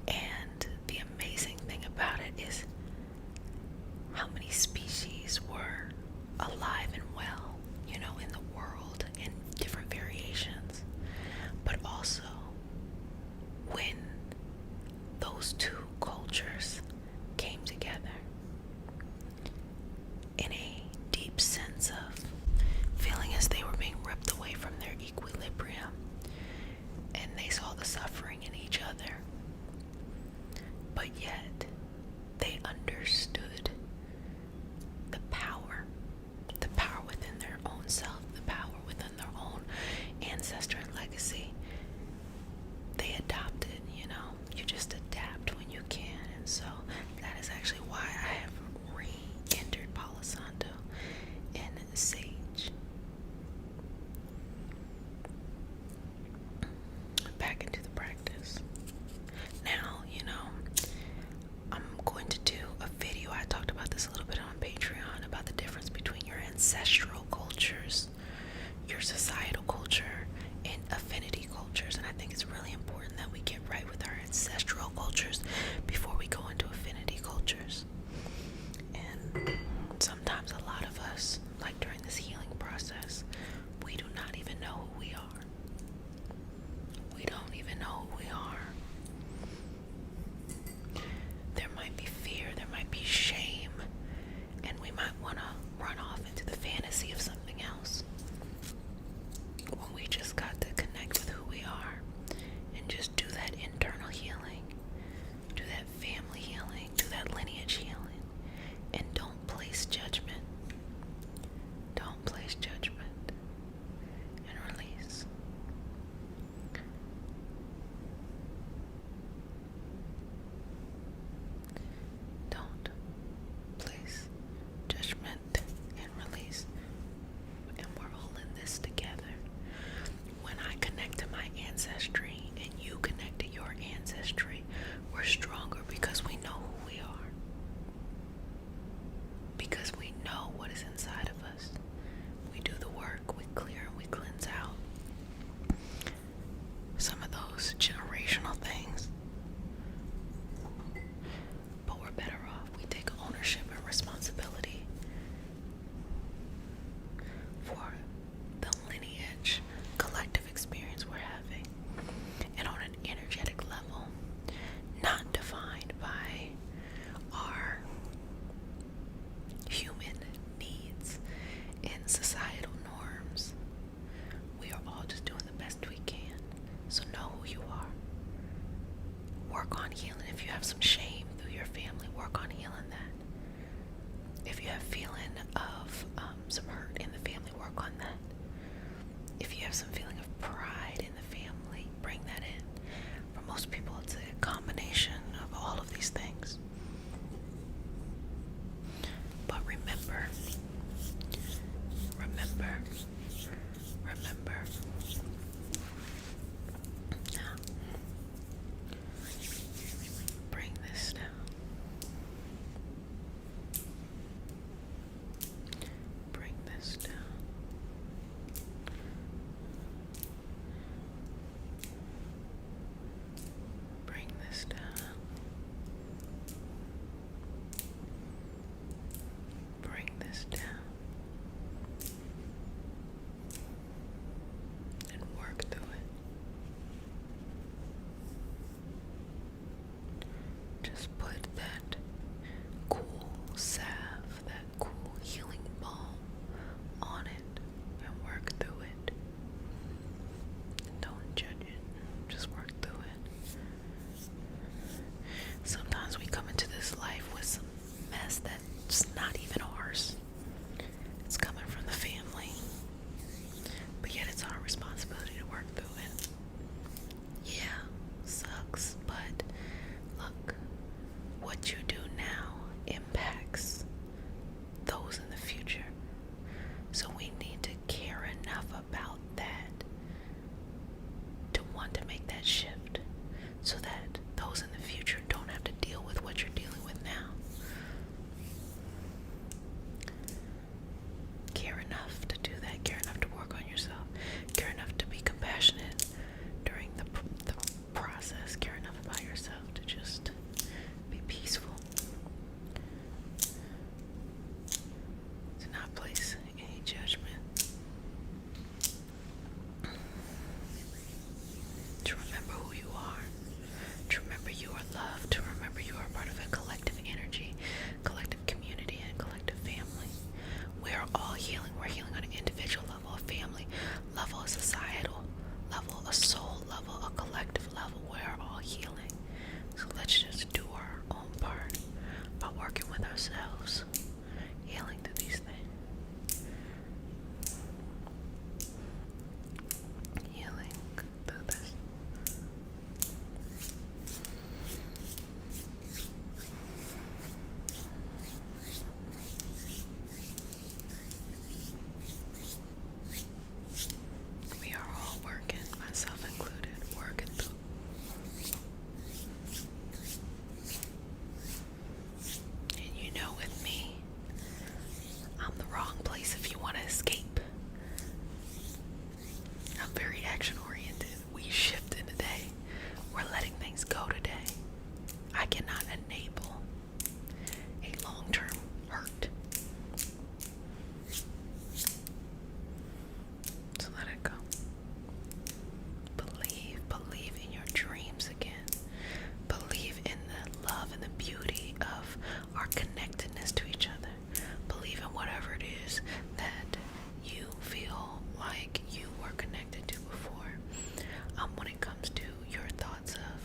And the amazing thing about it is how many species were alive and well, you know, in the world in different variations. But also, when those two cultures came together in a deep sense of feeling as they were being ripped away from their equilibrium, and they saw the suffering in each other, but yet they understood the power within their own self, the power within their own ancestor and legacy. They adopted, you know, you just adapt when you can. And so that is actually why I have re-entered Palo Santo in Sage. Back into the practice. Now, you know, I'm going to do a video. I talked about this a little bit on Patreon about the difference between your ancestral cultures, your societal culture, and affinity cultures. And I think it's really important that we get right with our ancestral cultures before we go into affinity cultures. And sometimes a lot of us, like during this healing process, we do not even know who we are. We don't even know who we are. There might be fear, there might be shame, and we might want to run off into the fantasy of something else, when we just got to connect with who we are and just do that internal healing, do that family healing, do that lineage healing, and don't place judgment. Don't place judgment, and release. Don't place judgment and release. And we're all in this together. When I connect to my ancestry and you connect to your ancestry, we're stronger because we know who we are. Because we know what is inside of us. We do the work, we clear and we cleanse out some of those generational things. But we're better off. We take ownership and responsibility for the lineage collective experience we're having, and on an energetic level, not defined by our human needs and societal norms. We are all just doing the best we can. So know who you are. Work on healing. If you have some shame through your family, work on healing that. If you have feeling of some hurt in the family, work on that. If you have some feeling of pride in the family, bring that in. For most people, it's a combination of all of these things. But remember, now, bring this down. Bring this down. Bring this down. to remember who you are, to remember you are loved, to remember you are part of a collective energy, collective community, and collective family. We are all healing. We're healing on an individual level, a family level, a societal level, a soul level, a collective level. We're all healing. So let's just do our own part by working with ourselves, healing through these things. Healing through this. We are all working, myself included, working through. And you know, with me, I'm the wrong place if you want to escape. I'm very action oriented. We shift in today. We're letting things go today. I cannot enable a long-term hurt. So let it go. Believe in your dreams again. Believe in the love and the beauty of our connectedness to each other. Believe in whatever it is that you feel like you were connected to before. When it comes to your thoughts of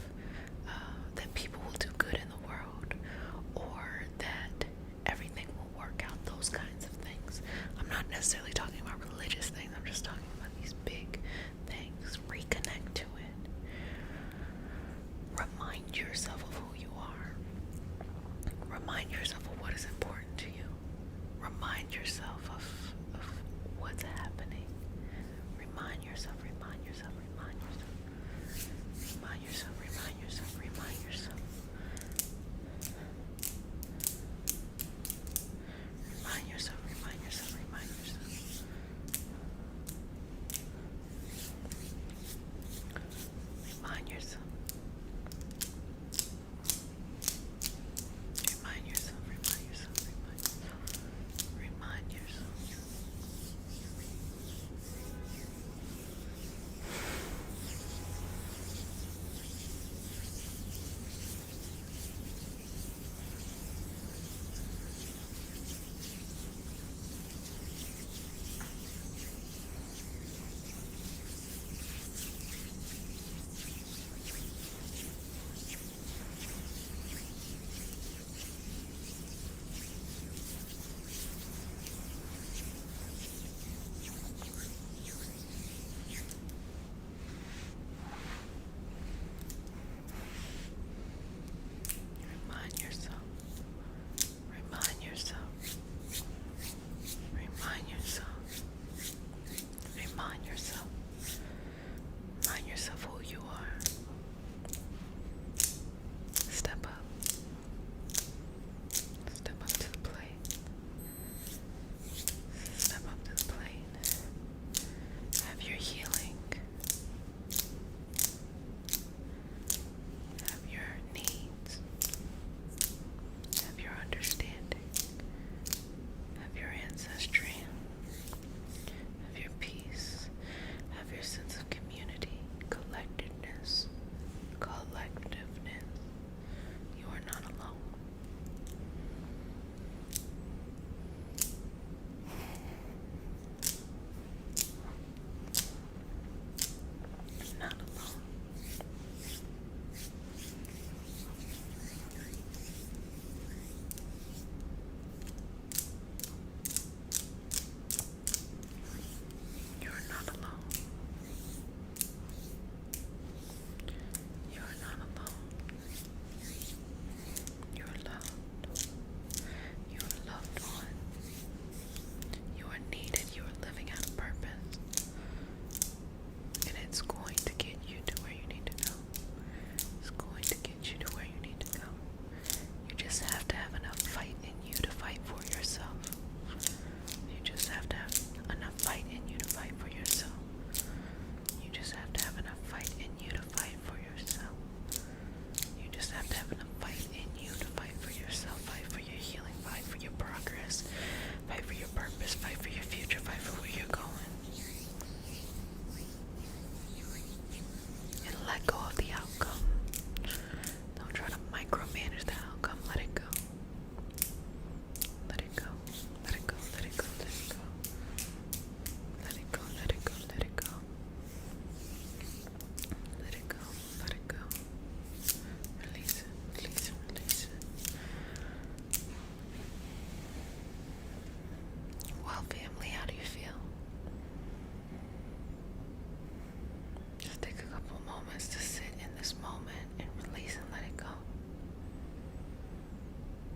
this moment and release and let it go.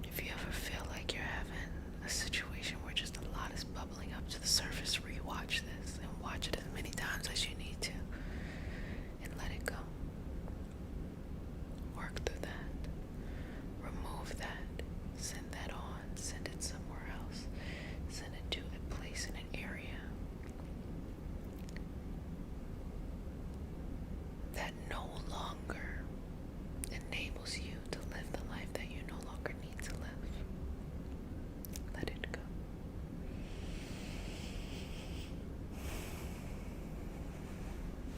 If you ever feel like you're having a situation where just a lot is bubbling up to the surface, rewatch this and watch it as many times as you need to and let it go. Work through that. Remove that. Send that on. Send it somewhere else. Send it to a place in an area that no longer enables you to live the life that you no longer need to live. Let it go.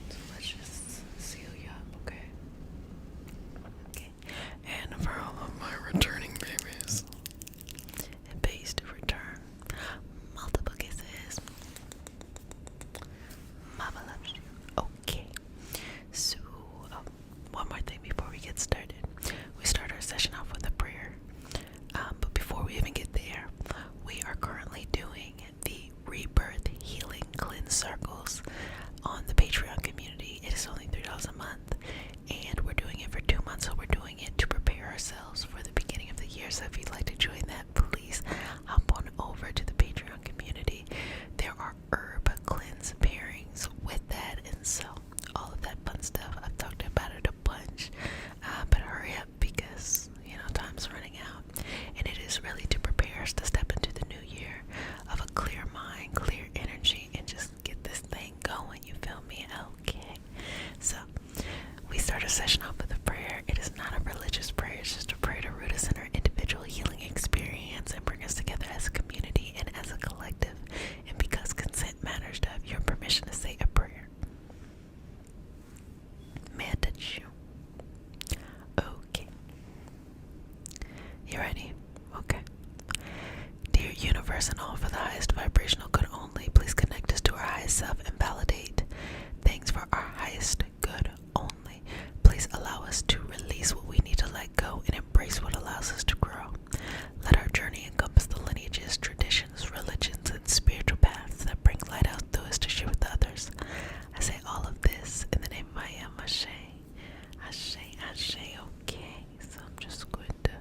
So let's just seal you up, okay? Okay. And for all of my returning babies, it pays to return. Multiple kisses. Mama loves you. Okay. So, one more thing before we get started. We start our session off with a prayer. But before we even get there, we are currently doing the Rebirth Healing Cleanse Circles on the Patreon community. It is only $3 a month, and we're doing it for 2 months. So we're doing it to prepare ourselves for the beginning of the year. So if you'd like to join that, please hop on over to the Patreon community. There are herb cleanse pairings with that, and so all of that fun stuff. I've talked about it a bunch, but hurry up because time's running out, and it is really to prepare us to step into the new year of a clear mind, clear energy, and just get this thing going. You feel me? Okay. So we start a session off with a prayer. It is not a religious prayer. It's just a prayer to root us in our individual healing experience and bring us together as a community and as a collective. And because consent matters, to have your permission to say a prayer. May I touch you? Okay. You ready? Okay. Dear universe and all for the highest vibrational good only, please connect us to our highest self and validate things for our highest good only. Please allow us to release what we need to let go and embrace what allows us to grow. Let our journey encompass the lineages, traditions, religions, and spiritual paths that bring light out through us to share with others. I say all of this in the name of I am Ashe. Ashe, Ashe, okay. So I'm just going to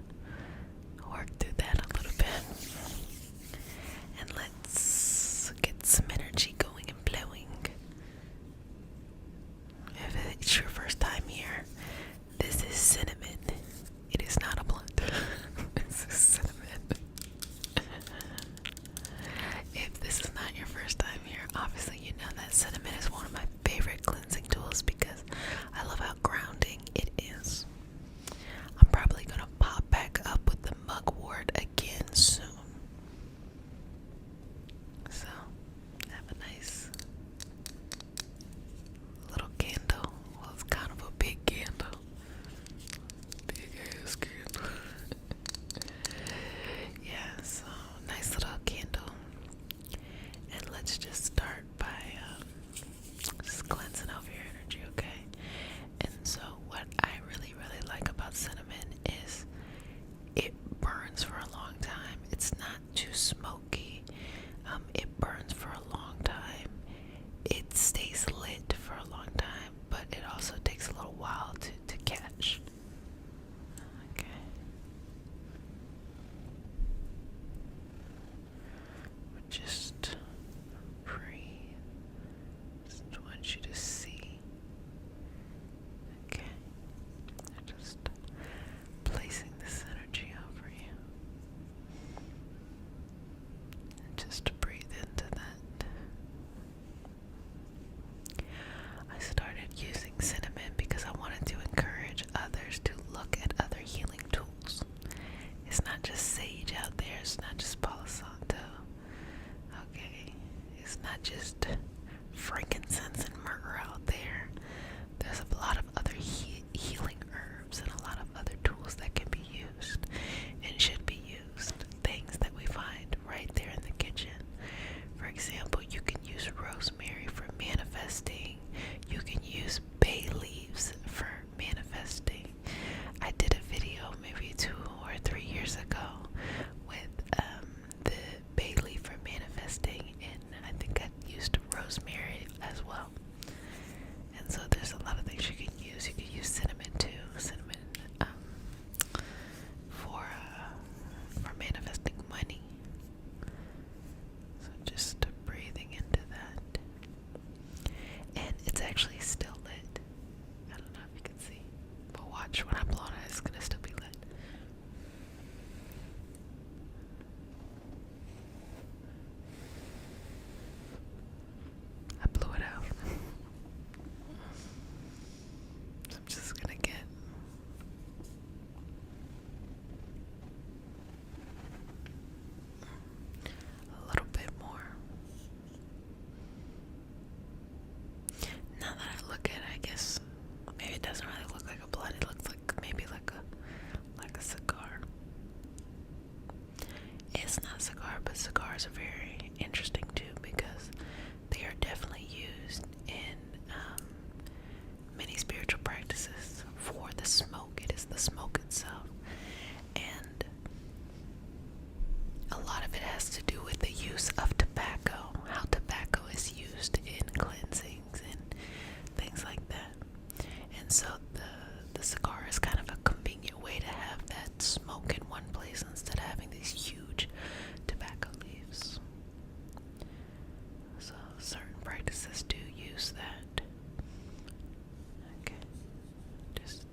work through that a little bit. And let's get some energy going and flowing. cigars are very interesting too, because they are definitely used in many spiritual practices for the smoke. It is the smoke itself. And a lot of it has to do with the use of tobacco, how tobacco is used in cleansings and things like that. And so the cigar is kind of a convenient way to have that smoke in one place instead of having these huge tobacco leaves. So certain practices do use that. Okay, just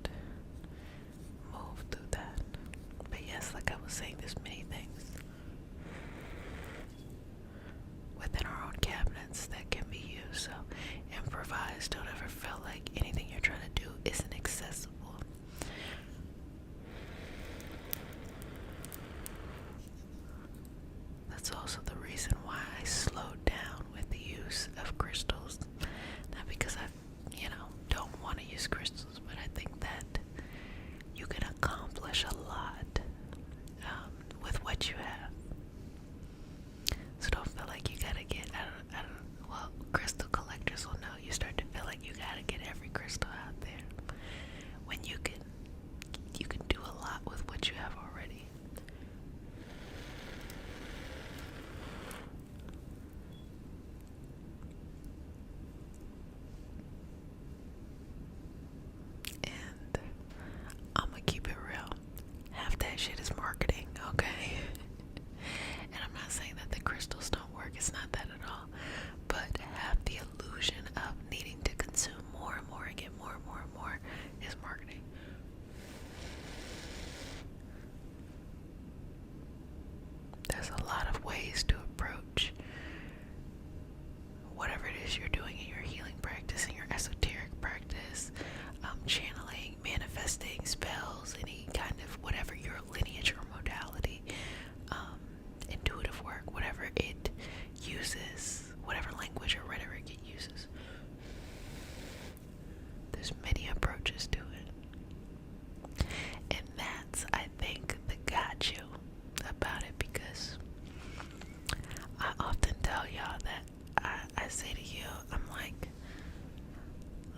move through that. But yes, like I was saying, there's many things within our own cabinets that can be used. So improvise. Don't ever feel like anything you're trying to do isn't accessible. That's also the reason why I slowed down with the use of crystals. Not because I, don't want to use crystals, but I think that you can accomplish a lot with what you have. So don't feel like you gotta get, well, crystal collectors will know. You start to feel like you gotta get every crystal out there, when you can do a lot with what you have already. And I'm gonna keep it real. Half that shit is marketing, okay? And I'm not saying that the crystals don't work, it's not that at all. But have the illusion of needing to consume more and more and get more and more and more is marketing. There's a lot of ways to approach whatever it is you're doing in your healing practice, in your esoteric practice, channeling, manifesting, spells, any kind of whatever your lineage or modality, intuitive work, whatever it uses, whatever language or rhetoric it uses. There's many approaches to it. And that's, I think, the gotcha about it, because I often tell y'all that I say to you, I'm like,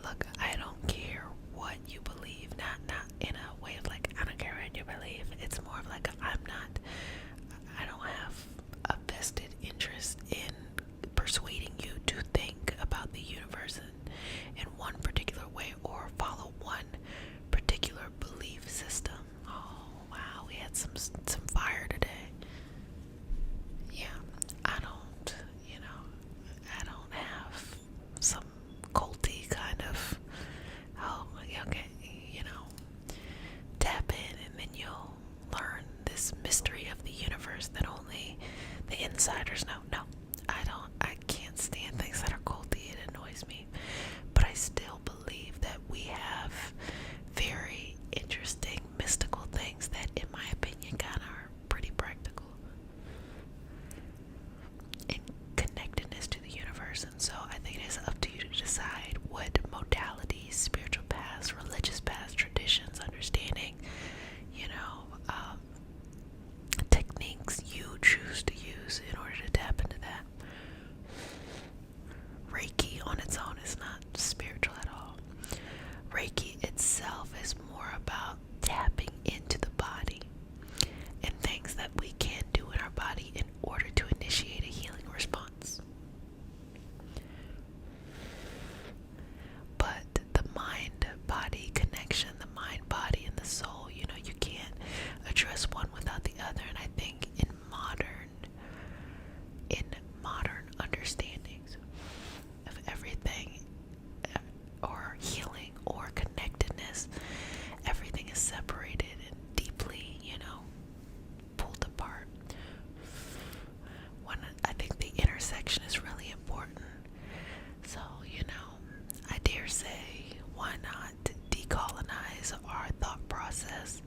look, I don't care what you believe, not in a way of like, I don't care what you believe. It's more of like, I don't have a vested interest in persuading you to think about the universe in one particular way or follow one particular belief system. Oh wow, we had some fire today. Yeah, I don't have some culty kind of, okay, tap in and then you'll learn this mystery of the universe that only the insiders know. No, I can't stand things that are culty. It annoys me. But I still believe that we have very interesting mystical things that, in my opinion, kind of are pretty practical in connectedness to the universe. And so I think it is up to you to decide what modalities, spiritual paths, religious paths, traditions, understanding, techniques you choose to use in order to tap into that. Reiki on its own is not spiritual at all. Reiki itself is more about tapping into the body and things that we can do in our body in order to initiate a healing response. But the mind-body connection, the mind-body and the soul, you can't address one without the other. And I think in modern understandings of everything, or healing or connectedness, everything is separated and deeply, pulled apart. I think the intersection is really important. So, I dare say, why not decolonize our thought process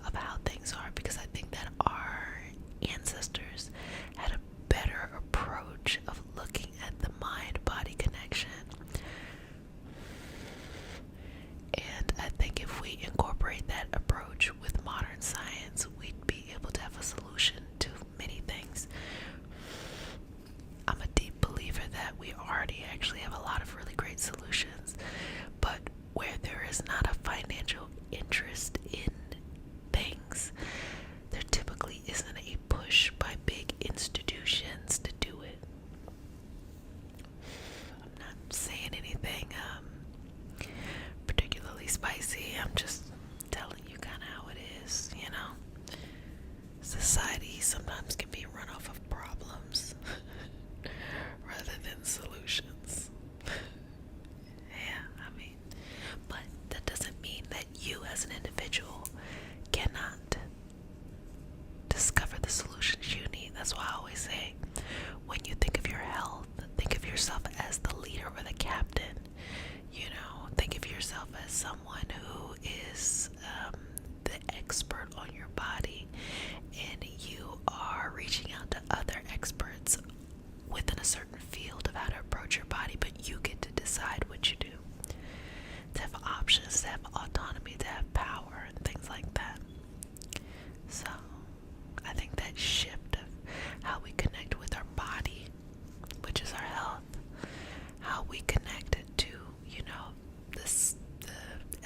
of how things are? Because I think that our ancestors had a better approach of looking at the mind-body connection. And I think if we incorporate that approach with modern science, we'd be able to have a solution to many things.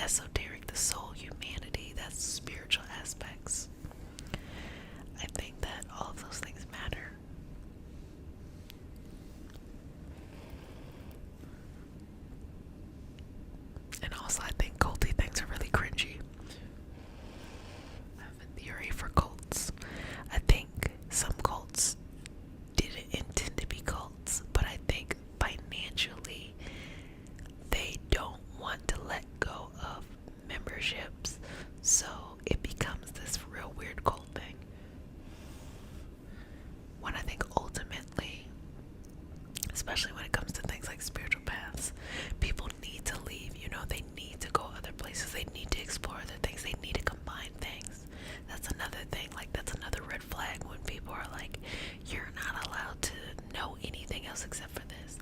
esoteric, the soul, humanity, that's spiritual aspects. I think that all of those things matter. And also, I think culty things are really cringy. I have a theory for cults. I think some cults didn't intend to be cults, but I think financially they don't want to let go of memberships, so it becomes this real weird cult thing. When I think ultimately, especially when it comes to things like spiritual paths, people need to leave, they need to go other places, they need to explore other things, they need to combine things. That's another thing, like that's another red flag when people are like, you're not allowed to know anything else except for this.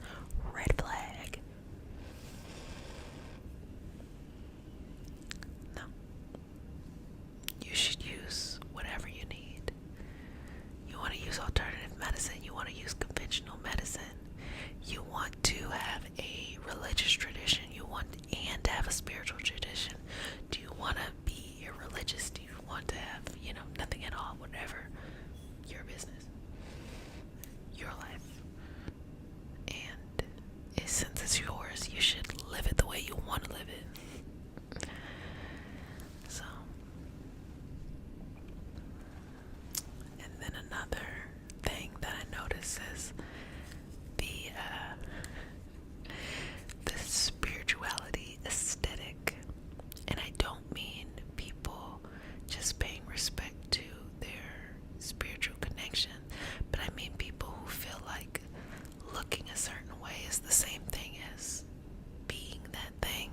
Red flag. No. You should use whatever you need. You want to use alternative medicine, you want to use conventional medicine, you want to have a religious tradition, and have a spiritual tradition. Do you want to be irreligious? Do you want to have, nothing at all? Whatever. Your business. Your life. And since it's yours, you should live it the way you want to live it. So. And then another thing that I notice is the spirituality aesthetic. And I don't mean people just paying respect to their spiritual connection, but I mean people who feel like looking a certain way is the same thing as being that thing.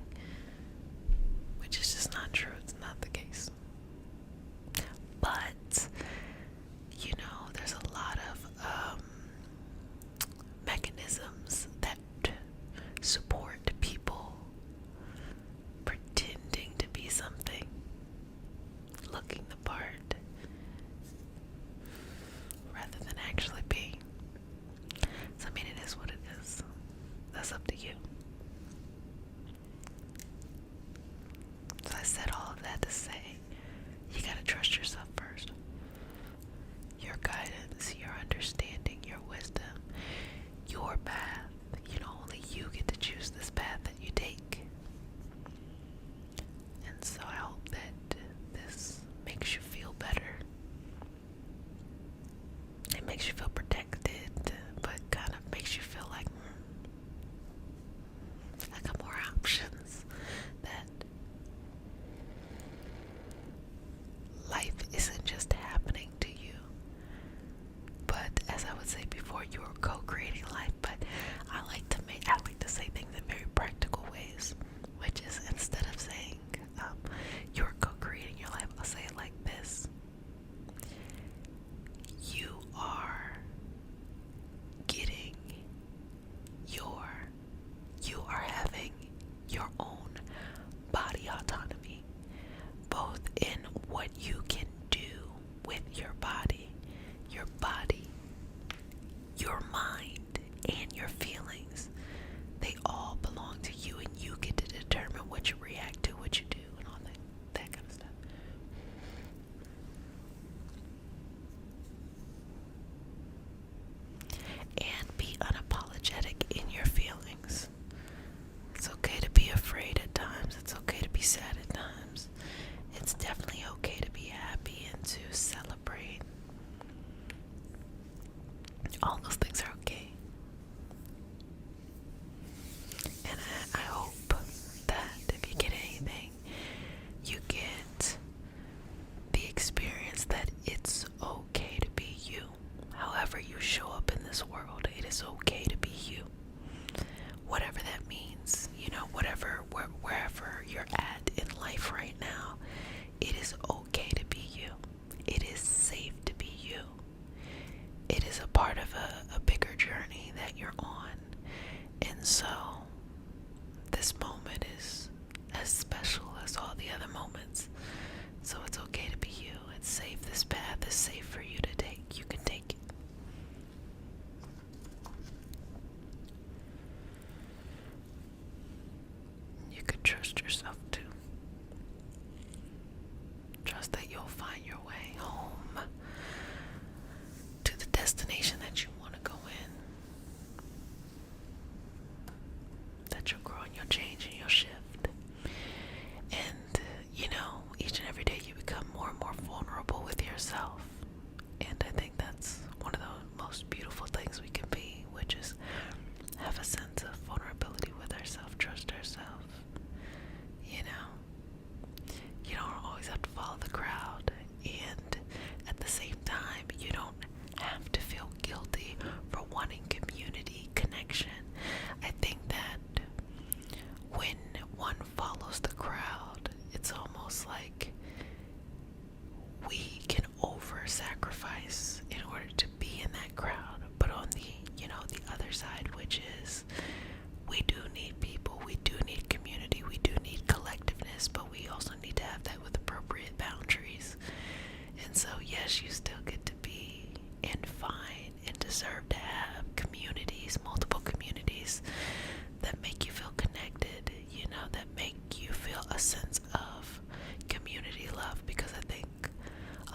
sense of community love, because I think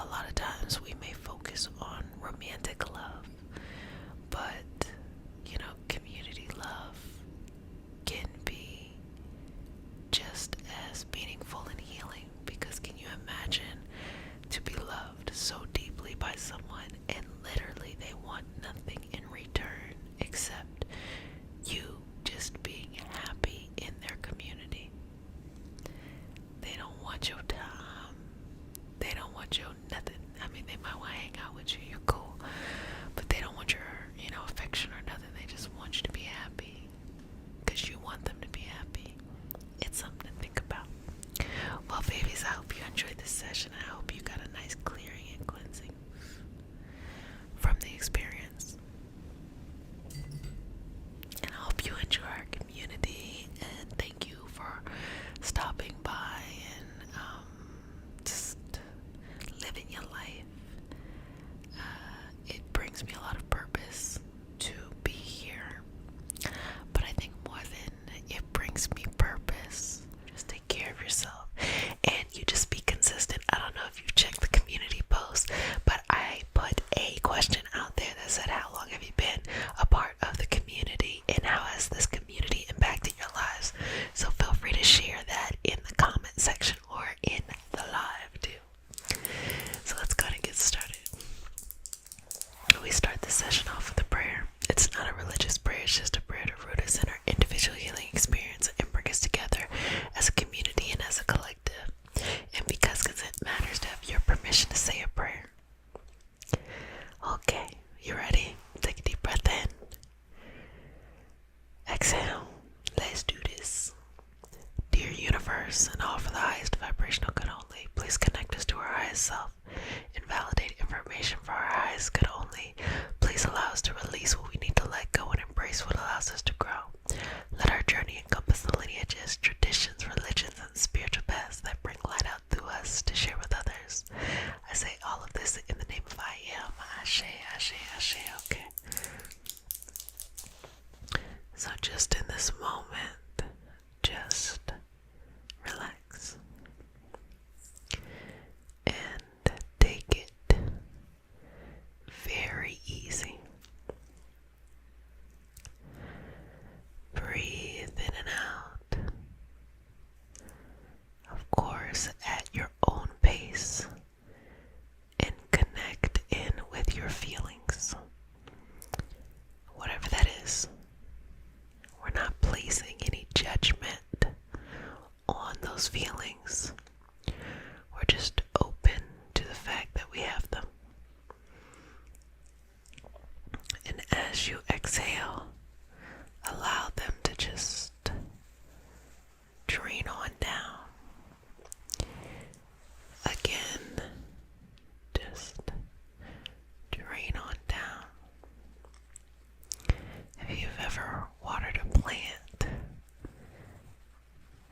a lot of times we may focus on romantic love, but community love can be just as meaningful and healing, because can you imagine to be loved so deeply by someone and literally they want nothing in return except you just being happy in their community? They don't want your time. They don't want your nothing. I mean, they might want to hang out with you. You're cool. But they don't want your, affection or nothing. They just want you to be happy because you want them to be happy. It's something to think about. Well, babies, I hope you enjoyed this session. I hope you got a nice clearing and cleansing from the experience. And I hope you enjoy our community. And thank you for stopping by and just living your life. It brings me a lot of purpose to be here. But I think more than it brings me purpose, just take care of yourself and you just be consistent. I don't know if you've checked the community post, but I put a question out there that said, how long have you been a part of the community and how has this community impacted your lives? So feel free to share that in the comment section or in the live too. So let's go ahead and get started. We start the session off with a prayer. It's not a religious prayer, it's just a prayer to root us in our individual healing experience and bring us together as a community and as a collective. And because consent matters, to have your permission to say a prayer. Okay, you ready? Take a deep breath in. Exhale. Let's do this. Dear universe, and all for the highest vibrational good only, please connect us to our highest self and validate information for our highest good only. Please allow us to release what we need to let go and embrace what allows us to grow. Let our journey encompass the lineages, traditions, religions, and spiritual paths that bring light out through us to share with others. I say all of this in the name of I am. Ashe, Ashe, Ashe. Okay. So just in this moment, just relax and take it very easy. Breathe in and out, of course at your own pace, and connect in with your feelings, whatever that is. We're not placing any judgment on those feelings. We're just open to the fact that we have them. And as you exhale, allow them to just drain on down. Again, just drain on down. If you've ever watered a plant,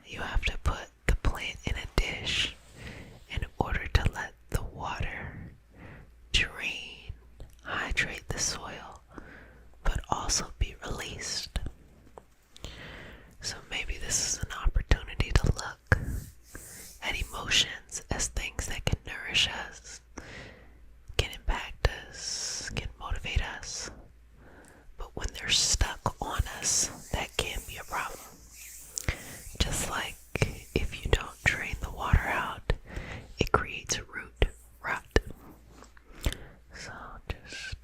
you have to put the plant in a dish in order to let the water drain, hydrate the soil, but also be released. So maybe this is an opportunity to look at emotions as things that can nourish us, can impact us, can motivate us. But when they're stuck on us, that can be a problem. Just like if you don't drain the water out, it creates root rot. So just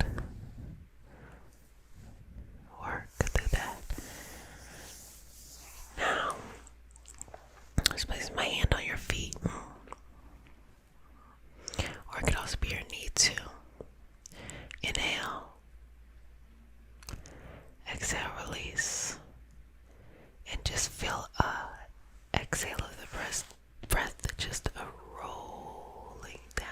work through that. Now, just place my hand on your feet. Or it could also be your knee too. Inhale. Exhale, release. And just feel exhale of the breath, just a rolling down.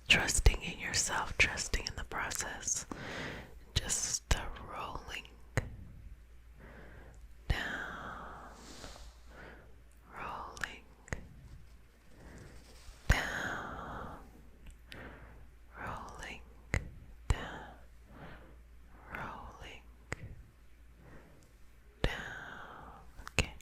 Trusting in yourself, trusting in the process. Just a rolling down, rolling down, rolling down, rolling down. Okay.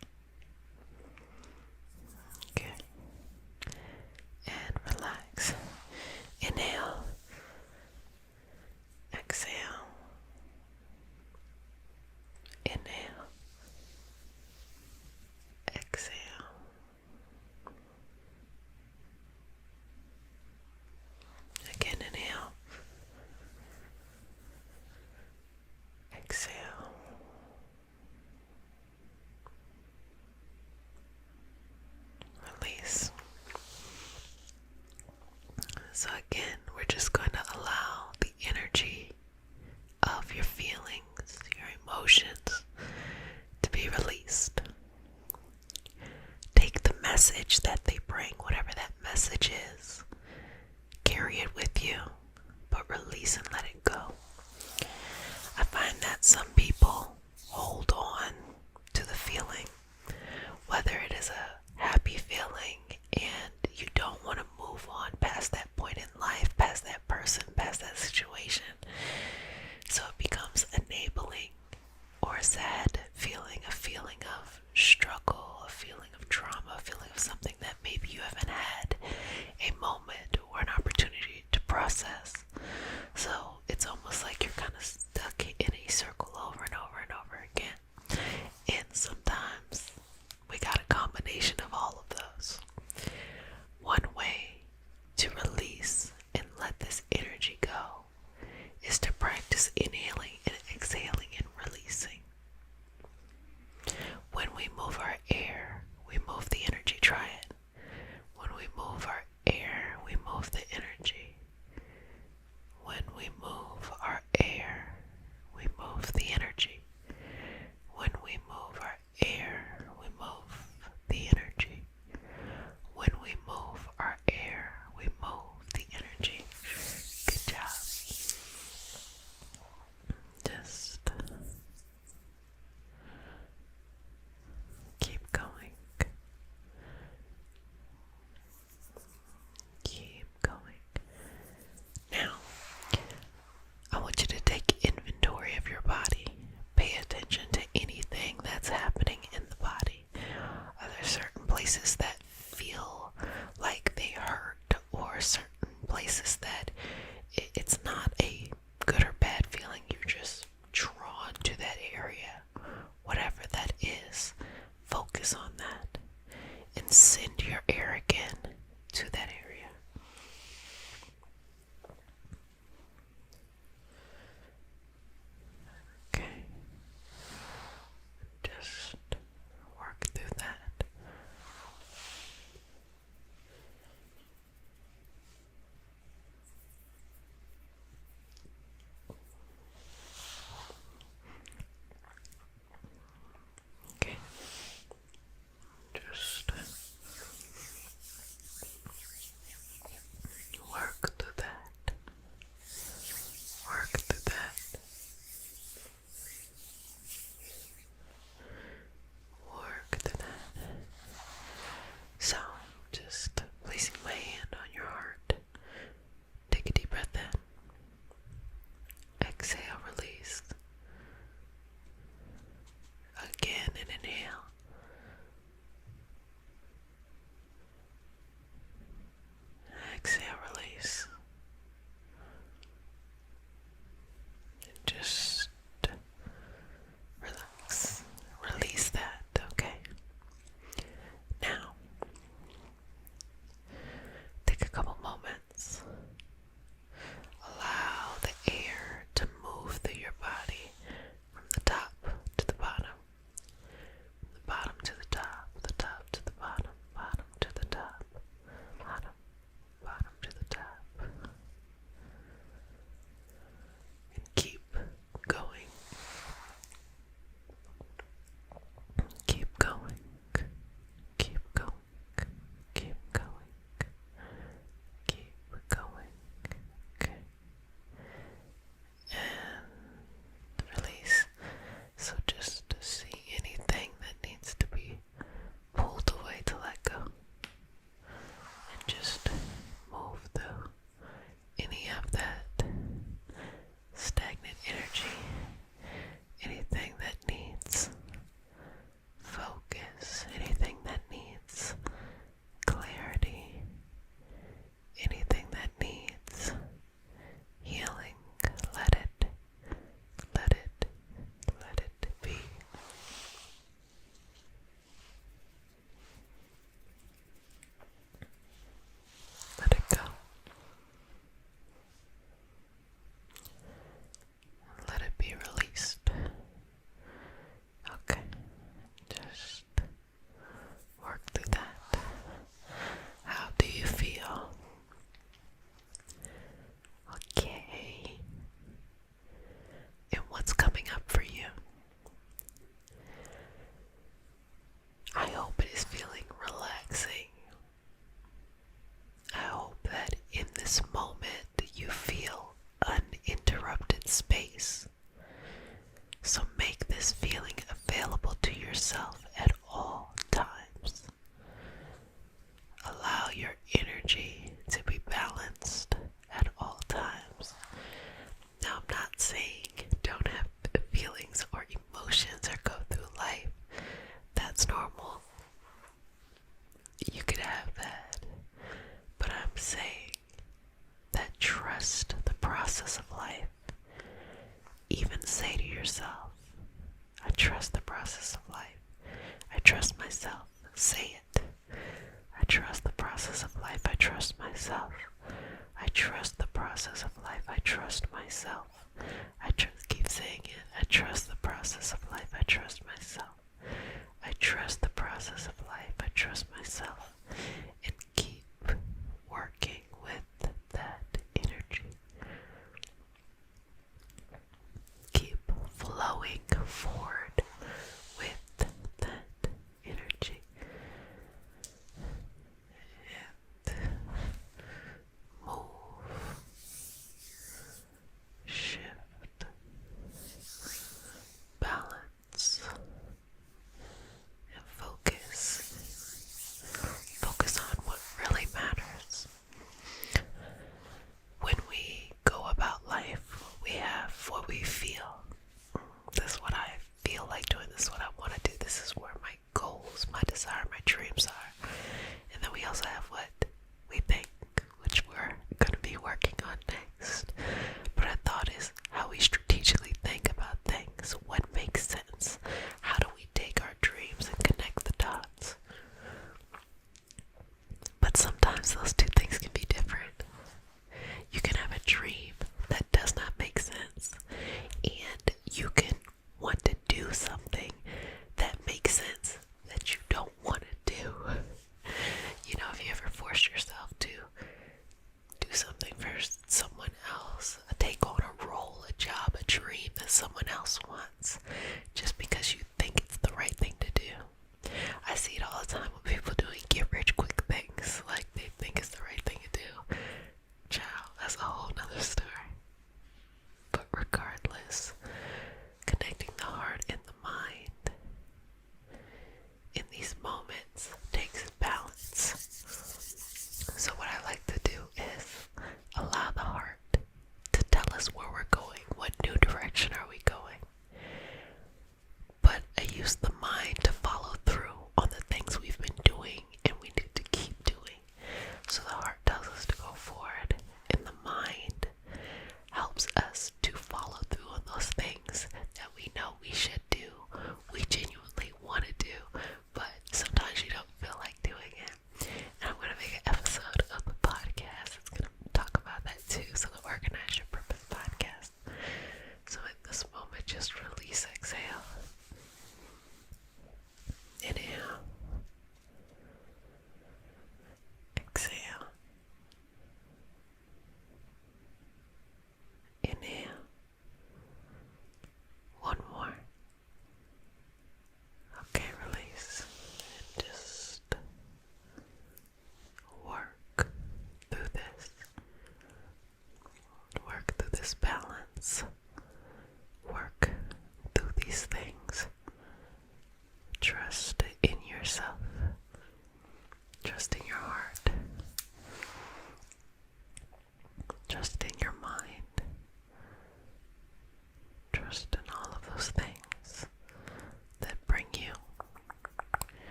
message that they bring, whatever that message is. Carry it with you, but release and let it go. I find that some people hold on to the feeling, whether it is a happy feeling and you don't want to move on past that point in life, past that person, past that situation. So it becomes enabling, or a sad feeling, a feeling of struggle, a feeling of trauma, a feeling of something that maybe you haven't had a moment or an opportunity to process. So it's almost like you're kind of stuck in a circle over and over and over again. And sometimes we got a combination of all of those. One way to release and let this energy go is to practice inhaling and exhaling and releasing. When we move our air, we move the energy. Try it. When we move our air, we move the energy. When we move our air, we move the energy. When we move our yourself at all times. Allow your energy to be balanced at all times. Now, I'm not saying don't have feelings or emotions or go through life. That's normal. You could have that. But I'm saying that trust the process of life. Even say to yourself, I trust the process of life. I trust myself. Say it. I trust the process of life. I trust myself. I trust the process of life. I trust myself. Keep saying it. I trust the process of life. I trust myself. I trust the process of life. I trust myself. And keep working with that energy. Keep flowing forward with that energy. And move, shift, balance, and focus. Focus on what really matters. When we go about life, we have what we feel. This is what I feel like doing. This is what I want to do. This is where my goals, my desire, my dreams are. And then we also have what we think, which we're going to be working on next. But our thought is how we strategically think about things. What makes sense? How do we take our dreams and connect the dots? But sometimes those two things can be different. You can have a dream that does not make sense, and you can want to do something that makes sense that you don't want to do. You know, if you ever forced yourself to do something for someone else, take on a role, a job, a dream that someone else wants, just because you think it's the right thing to do. I see it all the time with people doing get rich quick things, like they think it's the right thing to do. Chao, that's a whole nother story. But regardless, connecting the heart and the mind in these moments takes balance. So what I like to do is allow the heart to tell us where we're going, what new direction are we going. But I use the mind to follow through on the things we've been doing and we need to keep doing. So the heart tells us to go forward, and the mind helps us to follow through on those things that we know we should do, we genuinely want to do, but sometimes you don't feel like doing it. And I'm going to make an episode of the podcast that's going to talk about that too, so the Organize Your Purpose podcast. So at this moment, just release, exhale.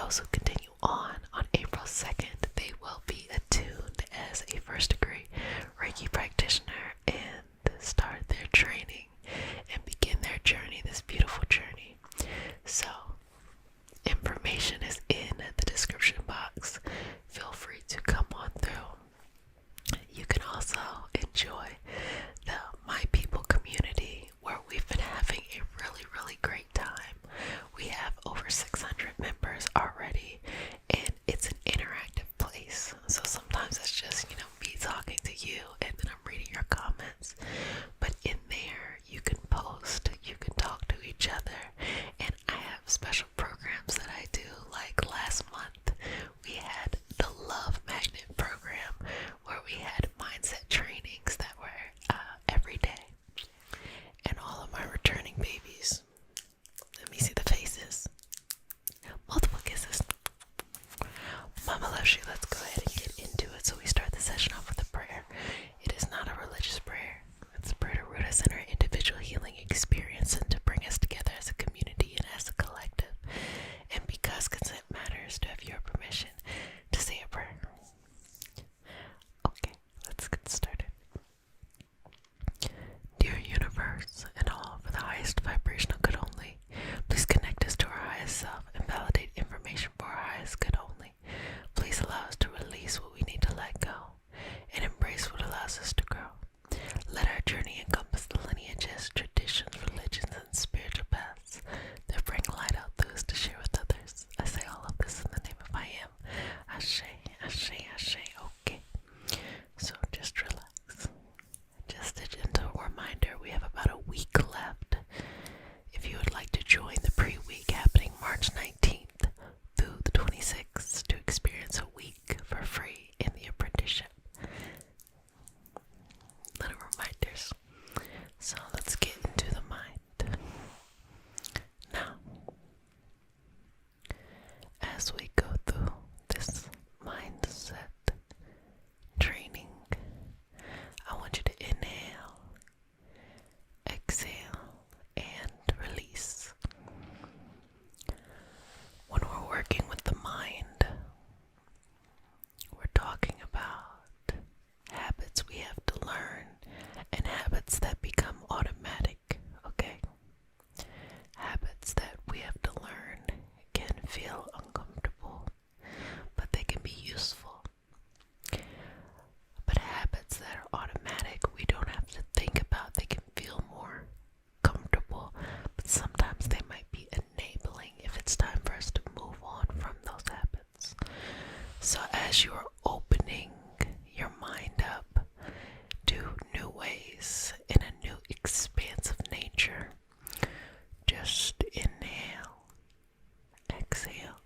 those who continue on April 2nd, they will be attuned as a first degree Reiki practitioner and start their training and begin their journey, this beautiful journey. So, information is in the description box. Feel free to come on through. You can also enjoy the My People community, where we've been having a really great time. We have over 600 members already, and it's an interactive place. So sometimes it's just, me talking to you and then I'm reading your comments. But in there, you can post, you can talk to each other, and I have special programs that I do. Like last month, we had the Love Magnet program, where we had mindset trainings that were every day. And all of my returning babies, let me see the faces. Multiple kisses. Mama loves you. Let's go ahead and get into it. So we start the session off with a prayer. It is not a religious prayer. It's a prayer to root us in our individual healing experience and to bring us together as a community and as a collective. And because consent matters, to have your permission to say a prayer. Okay, let's get started. Dear universe and all for the highest vibrational good only, please connect us to our highest self and validate information for our highest good only. Please allow us to release what we need to let go and embrace what allows us to grow. Let our journey encompass the lineages, traditions, religions, and spiritual paths that bring light out those to share with others. I say all of this in the name of I am. Ashe, ashe, ashe. Okay, so just relax. Just a gentle reminder, we have about a week left. If you would like to join the pre-week happening March 19th through the 26th to experience a week for free in the apprenticeship. Little reminders. So let's get into the mind. Now, as we go through this mindset training, I want you to inhale, exhale, and release. When we're working with the mind, we're talking about habits we have to learn and habits that become automatic, okay? Habits that we have to learn can feel uncomfortable, but they can be useful. But habits that are automatic, we don't have to think about. They can feel more comfortable, but sometimes they might be enabling if it's time for us to move on from those habits. So as you are opening your mind up to new ways in a new expansive nature, just inhale, exhale,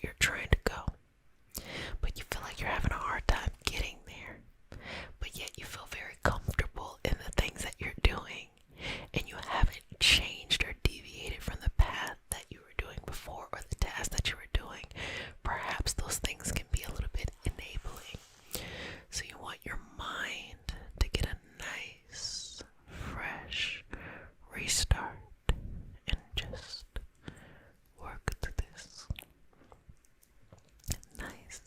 you're trying to go, but you feel like you're having a hard time getting there, but yet you feel very comfortable in the things that you're doing, and you haven't changed or deviated from the path that you were doing before or the task that you were doing. Perhaps those things can be a little bit enabling. So you want your mind to get a nice, fresh restart and just work through this. Nice,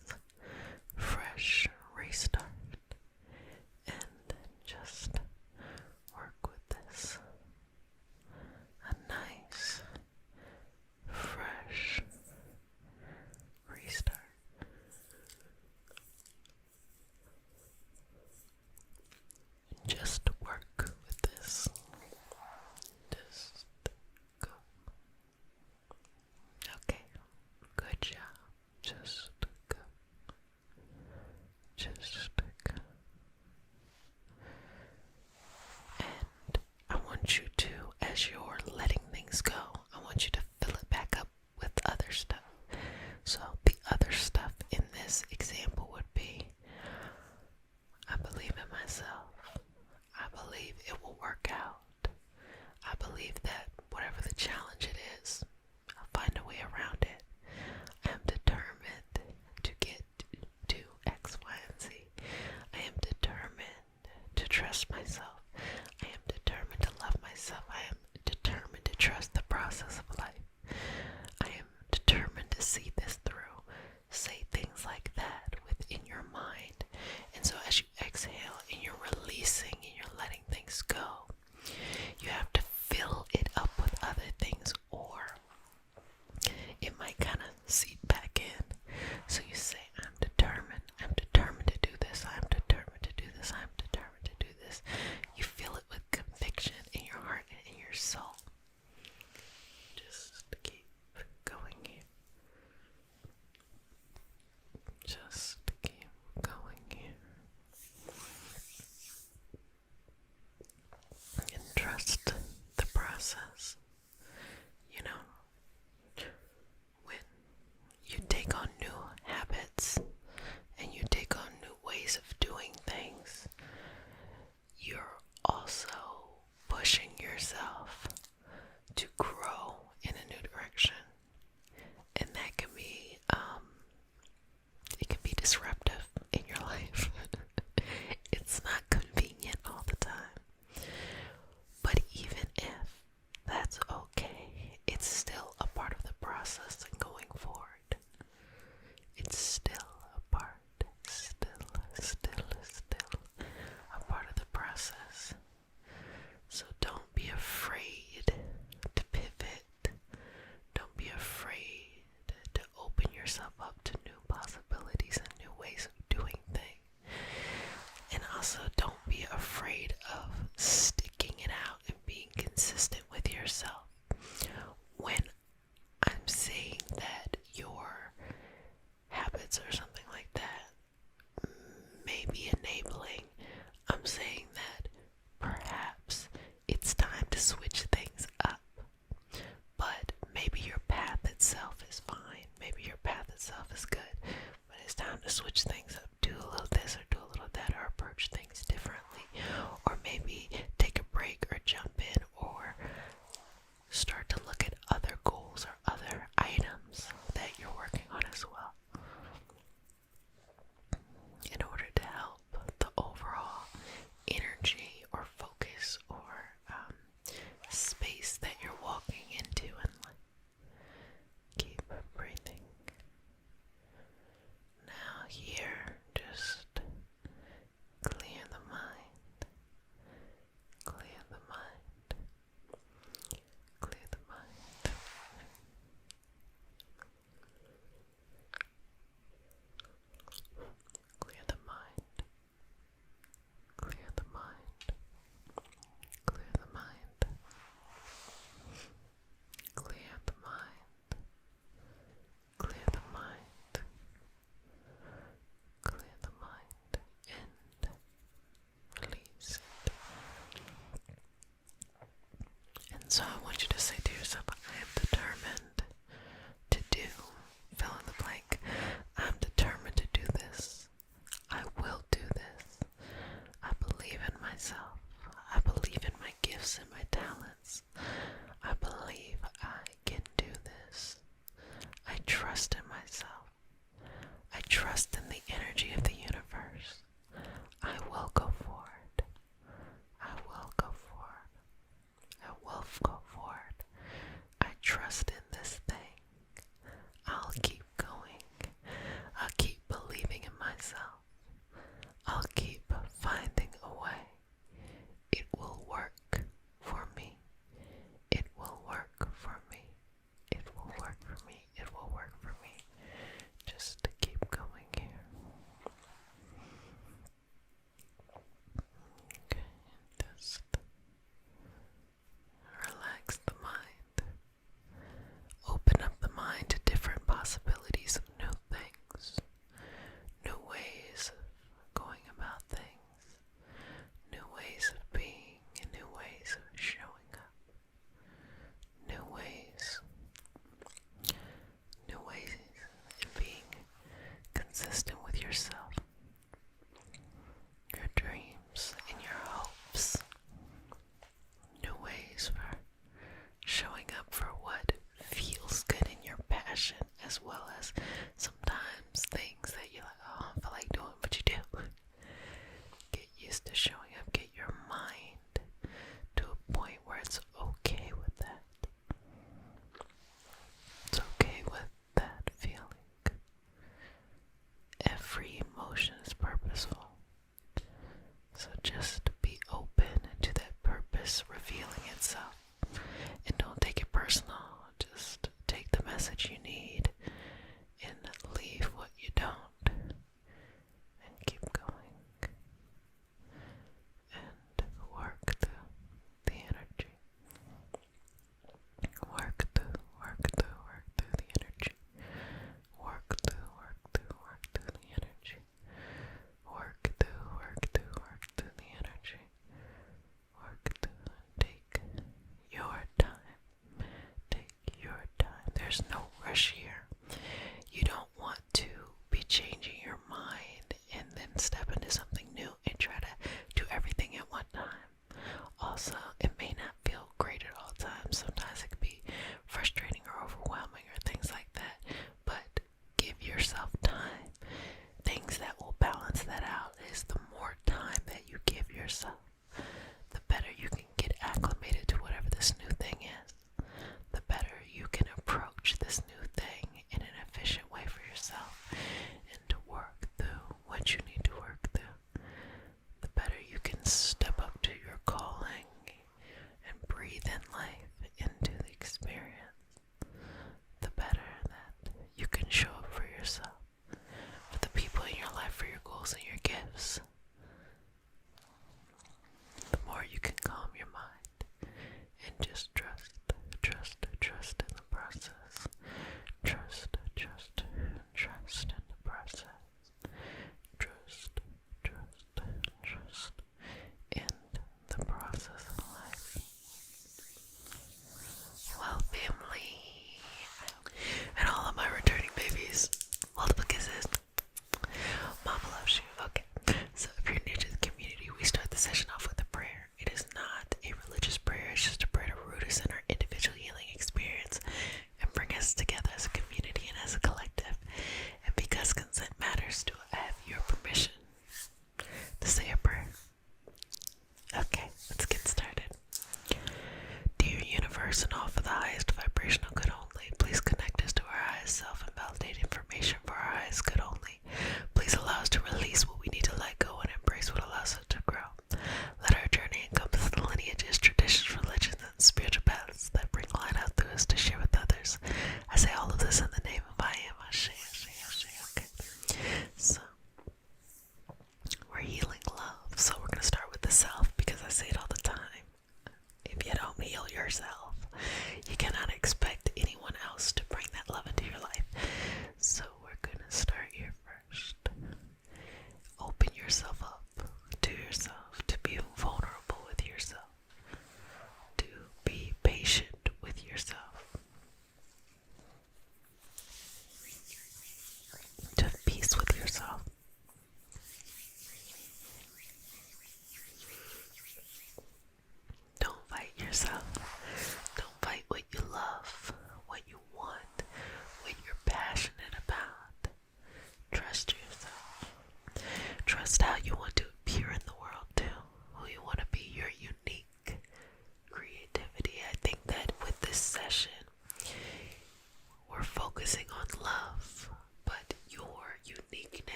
fresh restart and just work with this. A nice, fresh restart. Just work with this. Just go. Okay, good job. Just go. Just go. And I want you to, as you're letting things go, I want you to fill it back up with other stuff. So the other stuff in this example would be, I believe in myself. I believe it will work out. I believe that whatever the challenge it is, I'll find a way around it. I am determined to get to X, Y, and Z. I am determined to trust myself. I am determined to love myself. I am determined to trust the process of life. I am determined to see this through. Say things like that within your mind. And so as you exhale and you're releasing and you're letting things go, you have to fill it up with other things, or it might kind of seep back in. So you say, I'm determined to do this, I'm determined to do this, I'm determined to do this. You fill it with conviction in your heart and in your soul. Just keep going here. Just keep going here. And trust the process. You know, when you take on new habits and you take on new ways of doing things, you're also pushing yourself to grow in a new direction. And that can be, it can be disruptive in your life. It's not convenient all the time. But even if that's okay, it's still a part of the process and going forward. It's still a part, still a part of the process. So don't be afraid to pivot. Don't be afraid to open yourself up to new possibilities and new ways of doing things. And also don't be afraid of sticking it out and being consistent with yourself. When I'm saying that your habits or something like that may be enabling, I'm saying that perhaps it's time to switch things up. But maybe your path itself is fine. Maybe your path itself is good. But it's time to switch things up. Do a little this or do a little that, or approach things differently. Or maybe take a break or jump in, or start to look at other goals or other items that you're working on as well, in order to help the overall energy or focus or space that you're walking into in life. Keep breathing. Now here,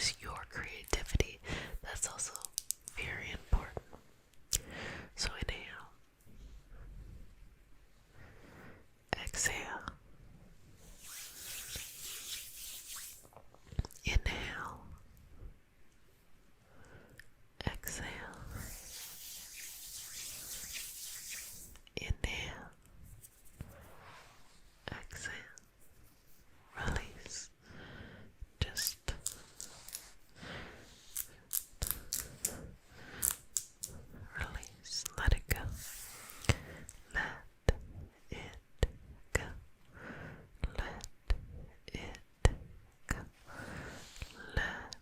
release your creativity. That's also very important. So inhale, exhale, inhale, exhale, inhale, exhale, release. Just release, let it go. Let it go. Let it go. Let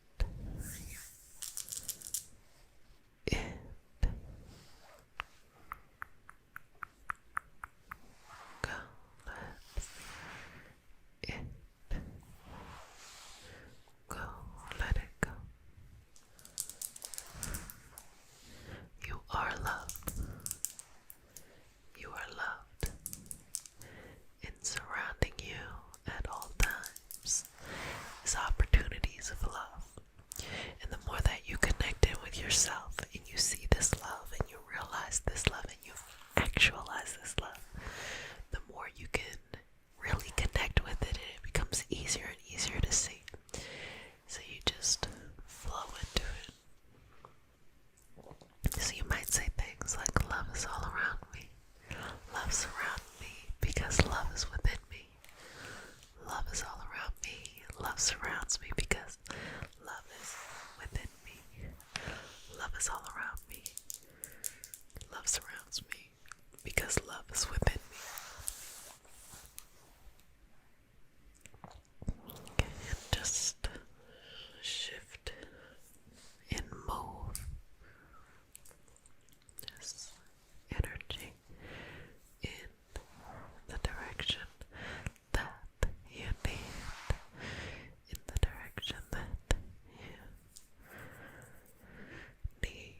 it go. Let it go. Let it go. You are loved. You are loved. And surrounding you at all times is opportunities of love. And the more that you connect in with yourself and you see this love and you realize this love and you actualize this love, the more you can really connect with it, and it becomes easier and easier to see. So you just flow into it. So you might say things like, love is all around me. Love surrounds me because love is within me. Love is all around me. Love surrounds me because love is within me. Love is all around me. Love surrounds me because love is within me. Okay, and just shift and move this energy in the direction that you need, in the direction that you need.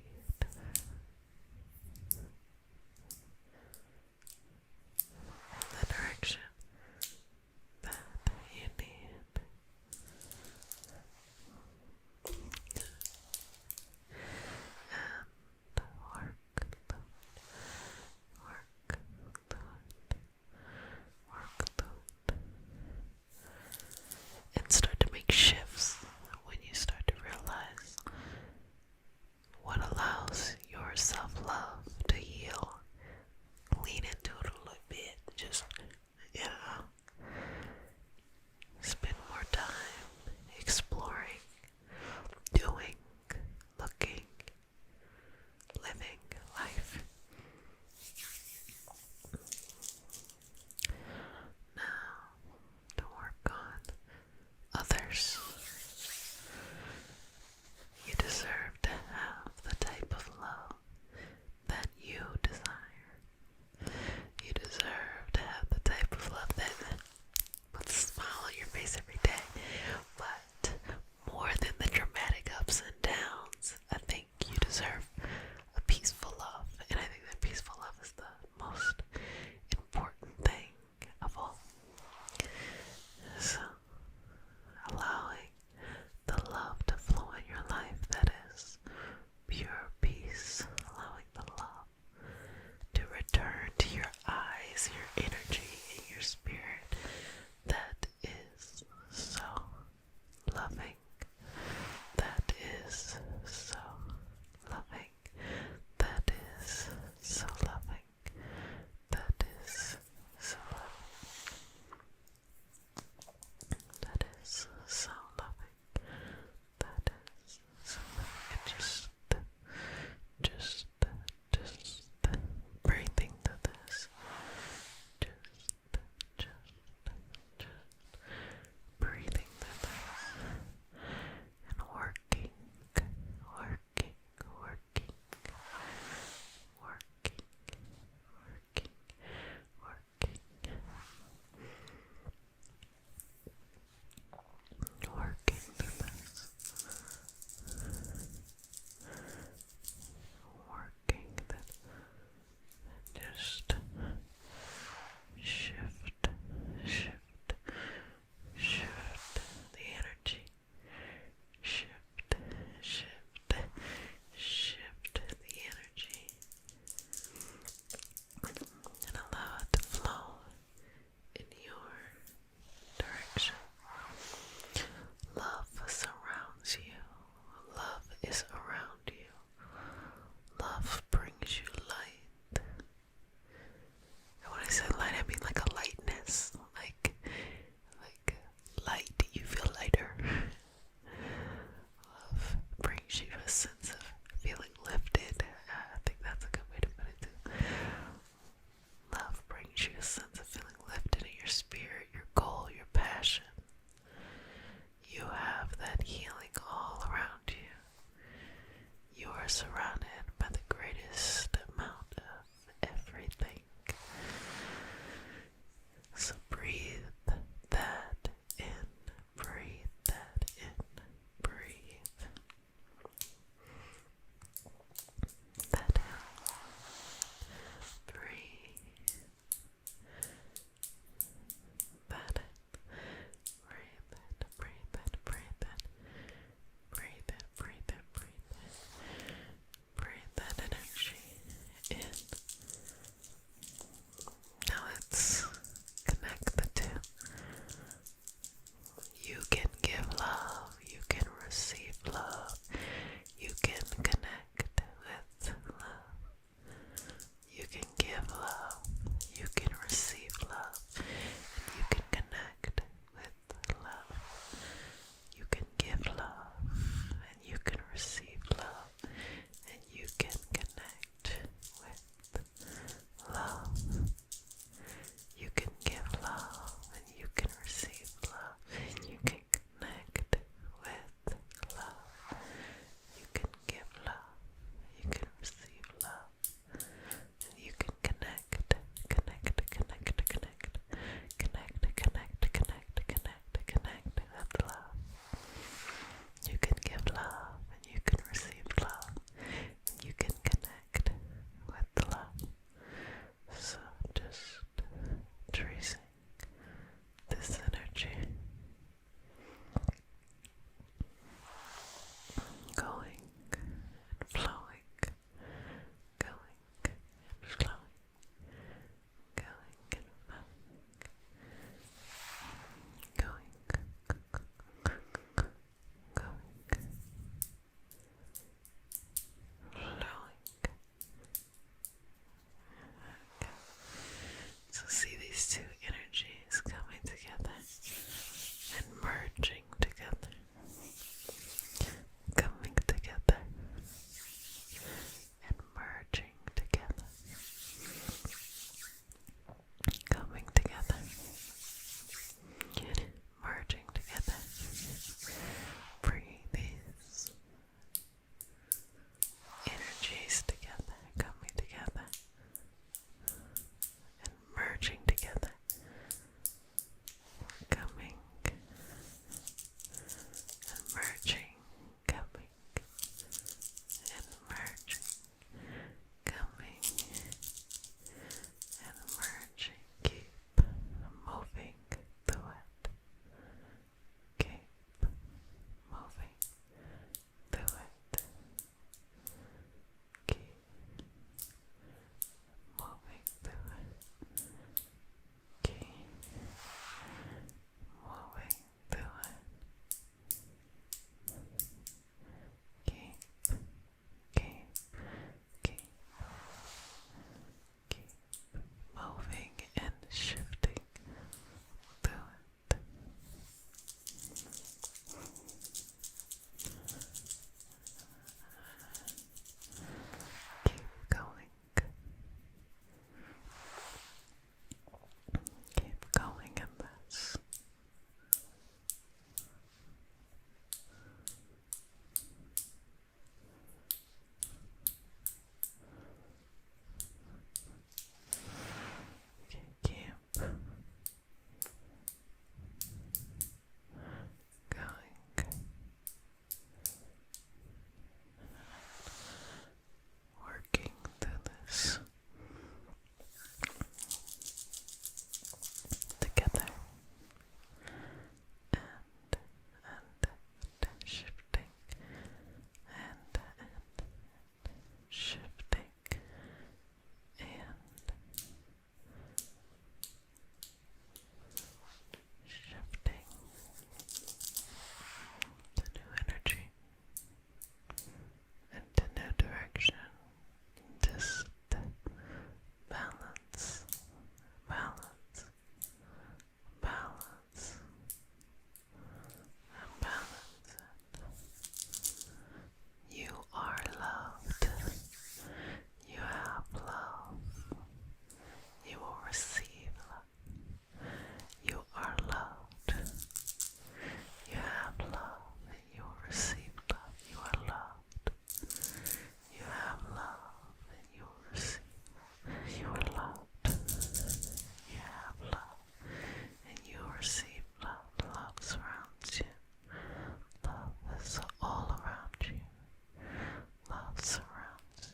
So see these two energies coming together and merging together, coming together and merging together, coming together, merging together. Bringing these energies together, coming together and merging together, coming and merging, coming and merging, coming and merging. Keep moving through it. Keep moving through it. Keep moving through it. Keep moving through it. Keep moving and shifting through it. Keep going. Keep going in this. Keep going. Working through this together and shifting and shifting and shifting to new energy and to new direction. Just balance, balance, balance, and balance it. You are loved. You have love. You will receive love. You are loved. You have love. You will receive love. You are loved. You have love. And you will receive. You are loved. You have love. And you will receive love. Love surrounds you. Love is all around you. Love surrounds you.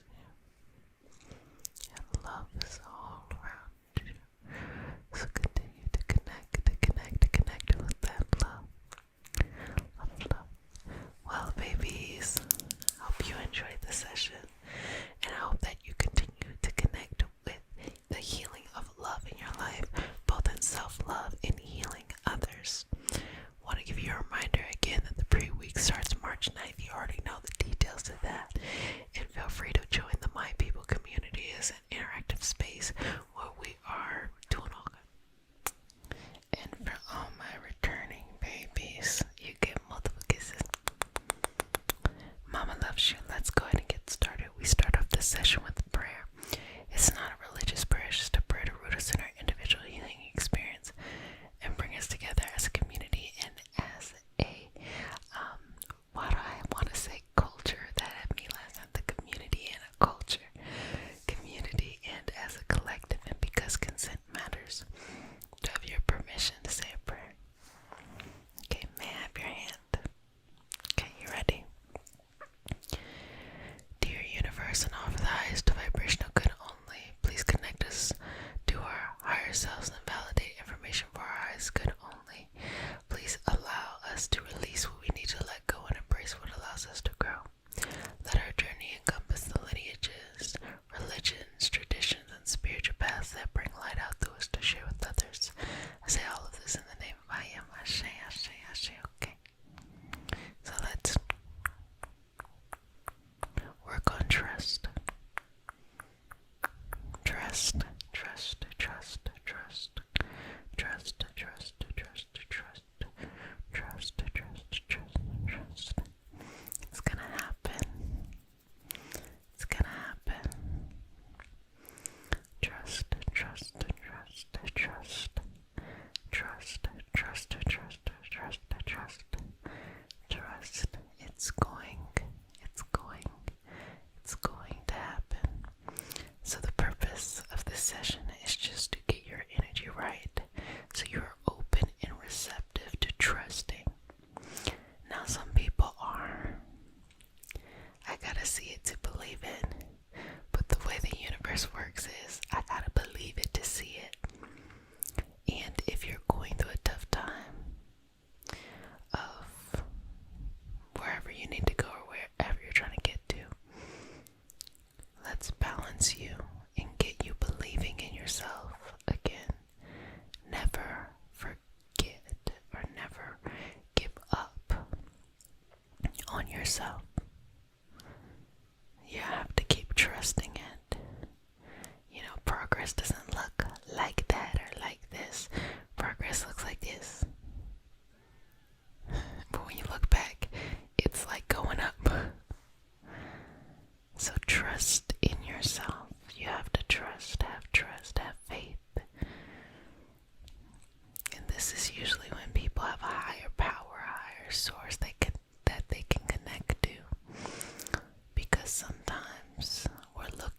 And love is all around you. So continue to connect with that love. Love. Well, babies, hope you enjoyed the session, and I hope that you continue to connect with the healing of love in your life, both in self-love and healing others. Want to give you a reminder again that the pre-week starts March 9th. You already know the details of that, and feel free to join the My People community as an interactive space where we are doing all good. And for all my returning babies, you get multiple kisses. Mama loves you. Let's go ahead and get started. We start off this session with a prayer. It's not a religious prayer, it's just a prayer to root us in our individual healing experience and bring us together as a community and as a, why do I want to say culture? That had me last time. The community and a culture. Community and as a collective, and because consent matters. Do I have your permission to say a prayer? Okay, may I have your hand? Okay, you ready? Dear universe and all for the highest vibrational good only, please connect us to our higher selves and validate information for our highest good only. Please allow us to release what we need to let go and embrace what allows us to grow. Let our journey encompass the lineages, religions, traditions, and spiritual paths that bring light out through us to share with others. I say all of this in the name of I am. Ashe, Ashe, Ashe. Okay. So let's work on trust. it's going to happen. So the purpose of this session is just to get your energy right, so you're open and receptive to trusting. Now some people are, I gotta see it to believe it, but the way the universe works is I gotta believe it to see it. And if you're going through a tough time of wherever you need to go or wherever you're trying to get to, let's balance you and get you believing in yourself again. Never forget or never give up on yourself. You have to keep trusting it. You know, progress doesn't look like that or like this. Progress looks like this. But when you look back, it's like going up. So trust in yourself. You have to trust, have faith. And this is usually when people have a higher power, a higher source that they can connect to. Because sometimes we're looking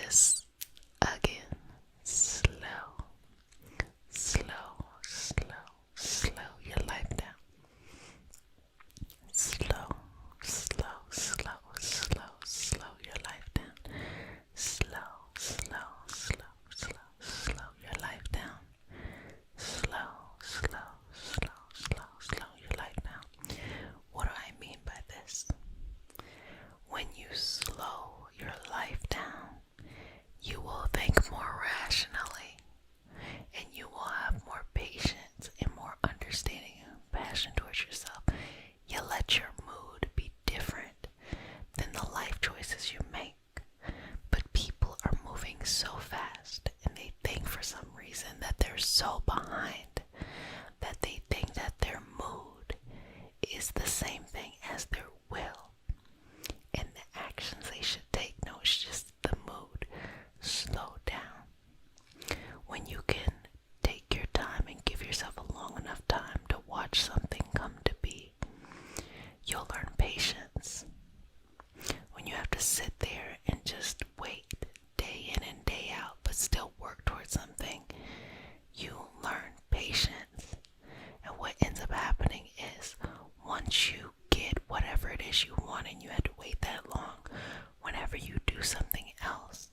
just again, slow, slow, slow, slow your life down. Slow, slow, slow, slow, slow your life down. Slow, slow, slow, slow, slow your life down. Slow, slow, slow, slow, slow your life down. What do I mean by this? When you slow your life down, you will think more rationally, and you will have more patience and more understanding and passion towards yourself. You let your mood be different than the life choices you make. But people are moving so fast, and they think for some reason that they're so behind that they think that their mood is the same thing as their will and the actions they should take. No, it's just the mood. Slow down. When you can take your time and give yourself a long enough time to watch something come to be, you'll learn patience. When you have to sit there and just wait day in and day out but still work towards something, you learn patience. And what ends up happening is, once you get whatever it is you want and you had to wait that long, whenever you do something else,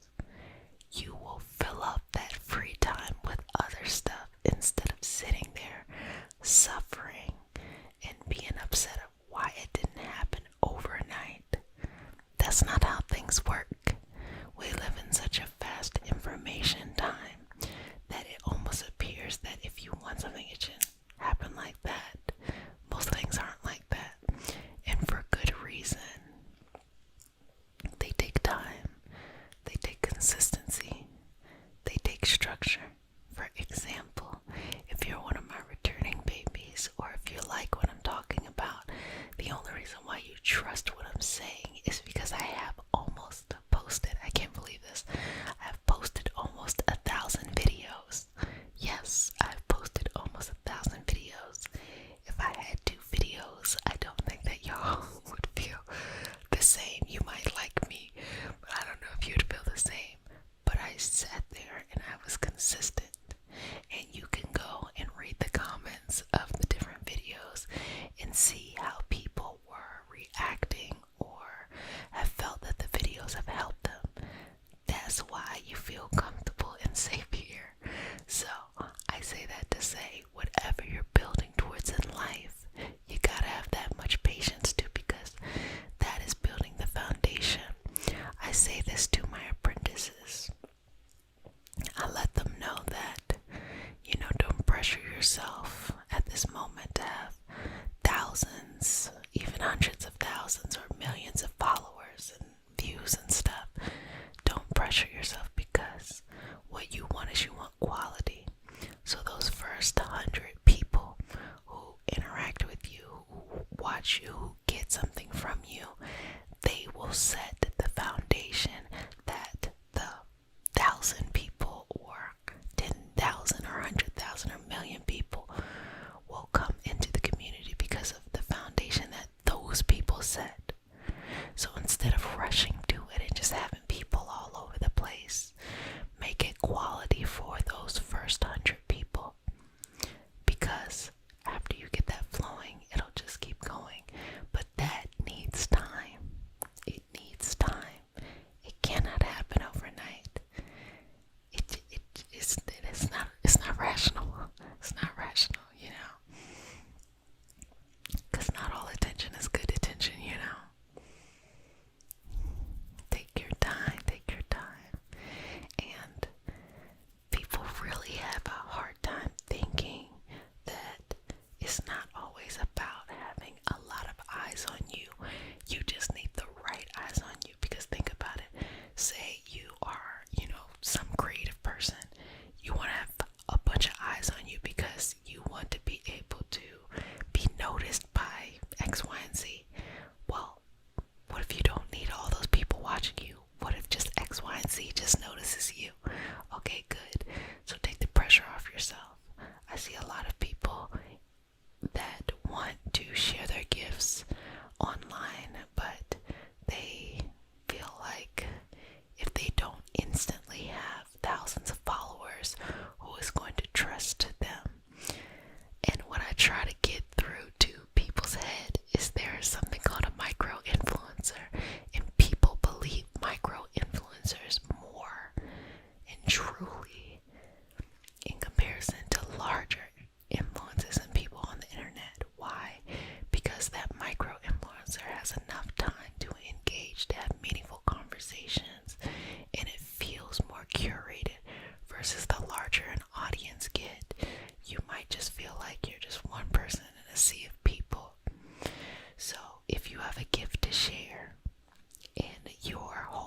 you will fill up that free time with other stuff instead of sitting there suffering and being upset at why it didn't happen overnight. That's not how things work. We live in such a fast information time that it almost appears that if you want something, it should happen like that. Most things aren't like that, and for good reason. They take time, they take consistency, they take structure. For example, if you're one of my returning babies, or if you like what I'm talking about, the only reason why you trust what I'm saying is because I have almost posted, I can't believe this, I've posted almost 1,000 videos. Yes, I've posted almost 1,000 videos. If I had 2 videos, I don't think that y'all would feel the same. You might like me, but I don't know if you'd feel the same. But I sat there and I was consistent. And you can go and read the comments of the different videos and see how people were reacting or have felt that the videos have helped them. That's why you feel comfortable and safe here. So I say that to say, whatever you're building towards in life, you gotta have that much patience too, because that is building the foundation. I say this to my apprentices. I let them know that, don't pressure yourself at this moment to have thousands, even hundreds of thousands or millions of followers and views and stuff. Don't pressure yourself, because what you want is you want quality. So those first 100 people who interact with you, who watch you, who get something from you, they will set the foundation that the 1,000 people or 10,000 or 100,000 or million people will come into the community because of the foundation that those people set. So instead of rushing to it and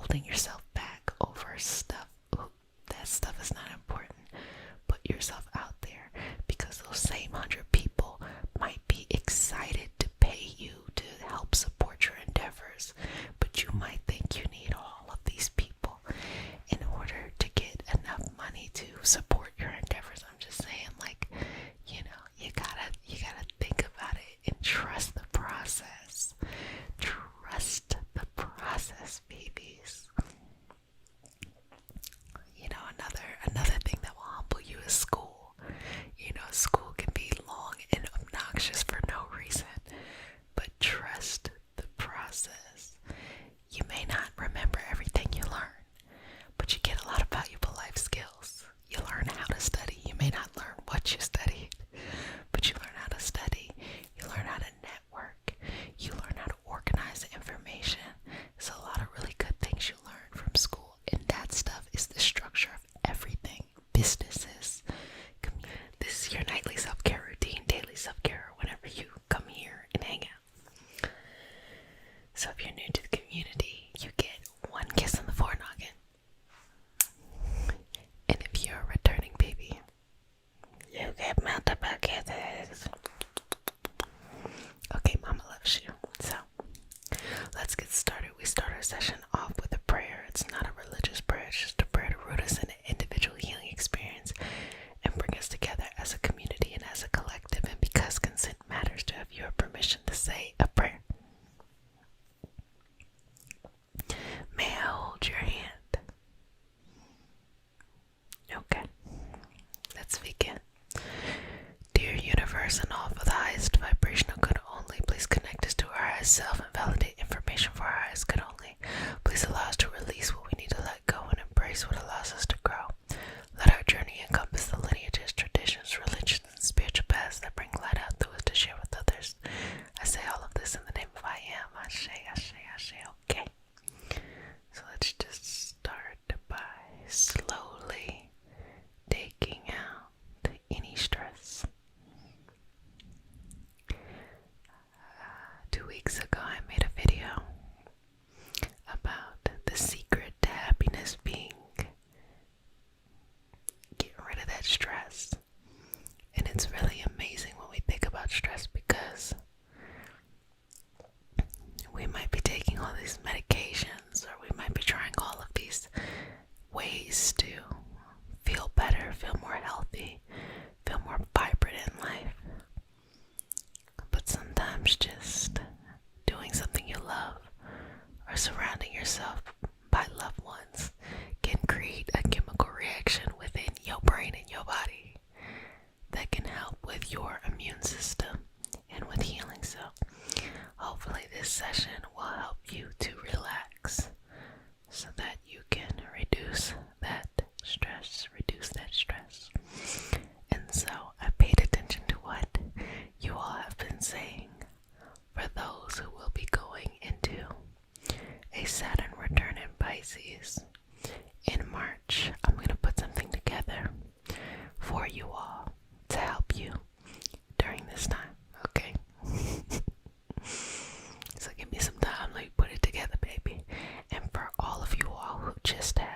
holding yourself back over stuff. Ooh, that stuff is not important. Put yourself out there, because those same 100 people might be excited to pay you to help support your endeavors, but you might think you need all of these people in order to get enough money to support your endeavors. I'm just saying, like, you know, you gotta think about it and trust the process. Trust the process, babies. You know, another thing that will humble you is school. You know, school can be long and obnoxious for no reason, but trust the process. You may not remember everything you learn, but you get a lot of valuable life skills. You learn how to study. You may not learn what you studied, but you learn how to study. You learn how to network. You learn how to organize information. There's a lot of really good things you learn from school, and that stuff is the structure of everything. Businesses, community. This is your nightly self-care routine, daily self-care, whenever you come here and hang out. So if you're new to the community, you get one kiss on the forenoggin. And if you're a returning baby, you get multiple kisses. Okay, mama loves you. So let's get started. We start our session off with a prayer. It's not a religious prayer, it's just a prayer to root us in an individual healing experience and bring us together as a community and as a collective. And because consent matters, to have your permission to say a prayer. May I hold your hand? Okay, let's begin. Dear universe and all for the highest vibrational good only, please connect us to our highest self and validate information for our highest good only. Please allow us to release what we need to let go and embrace what allows us to grow. Let our journey encompass the lineages, traditions, religions, and spiritual paths that bring light out through us to share with others. I say all of this in the name of I am. Ashe, ashe, ashe. Okay. So let's just start by slowly taking out any stress. 2 weeks ago, I made a video about the secret to happiness being getting rid of that stress. And it's really amazing when we think about stress, because we might be taking all these medications, or we might be trying all of these ways to feel better, feel more healthy, feel more vibrant in life. But sometimes just doing something you love or surrounding yourself by loved ones can create a chemical reaction within your brain and your body that can help with your immune system and with healing. So hopefully this session will help you to relax so that you can reduce that stress. And so I paid attention to what you all have been saying. For those who will be going into a Saturn return in Pisces in March, I'm going to put something together for you all to help you during this time, okay? So give me some time, let me put it together, baby. And for all of you all who just had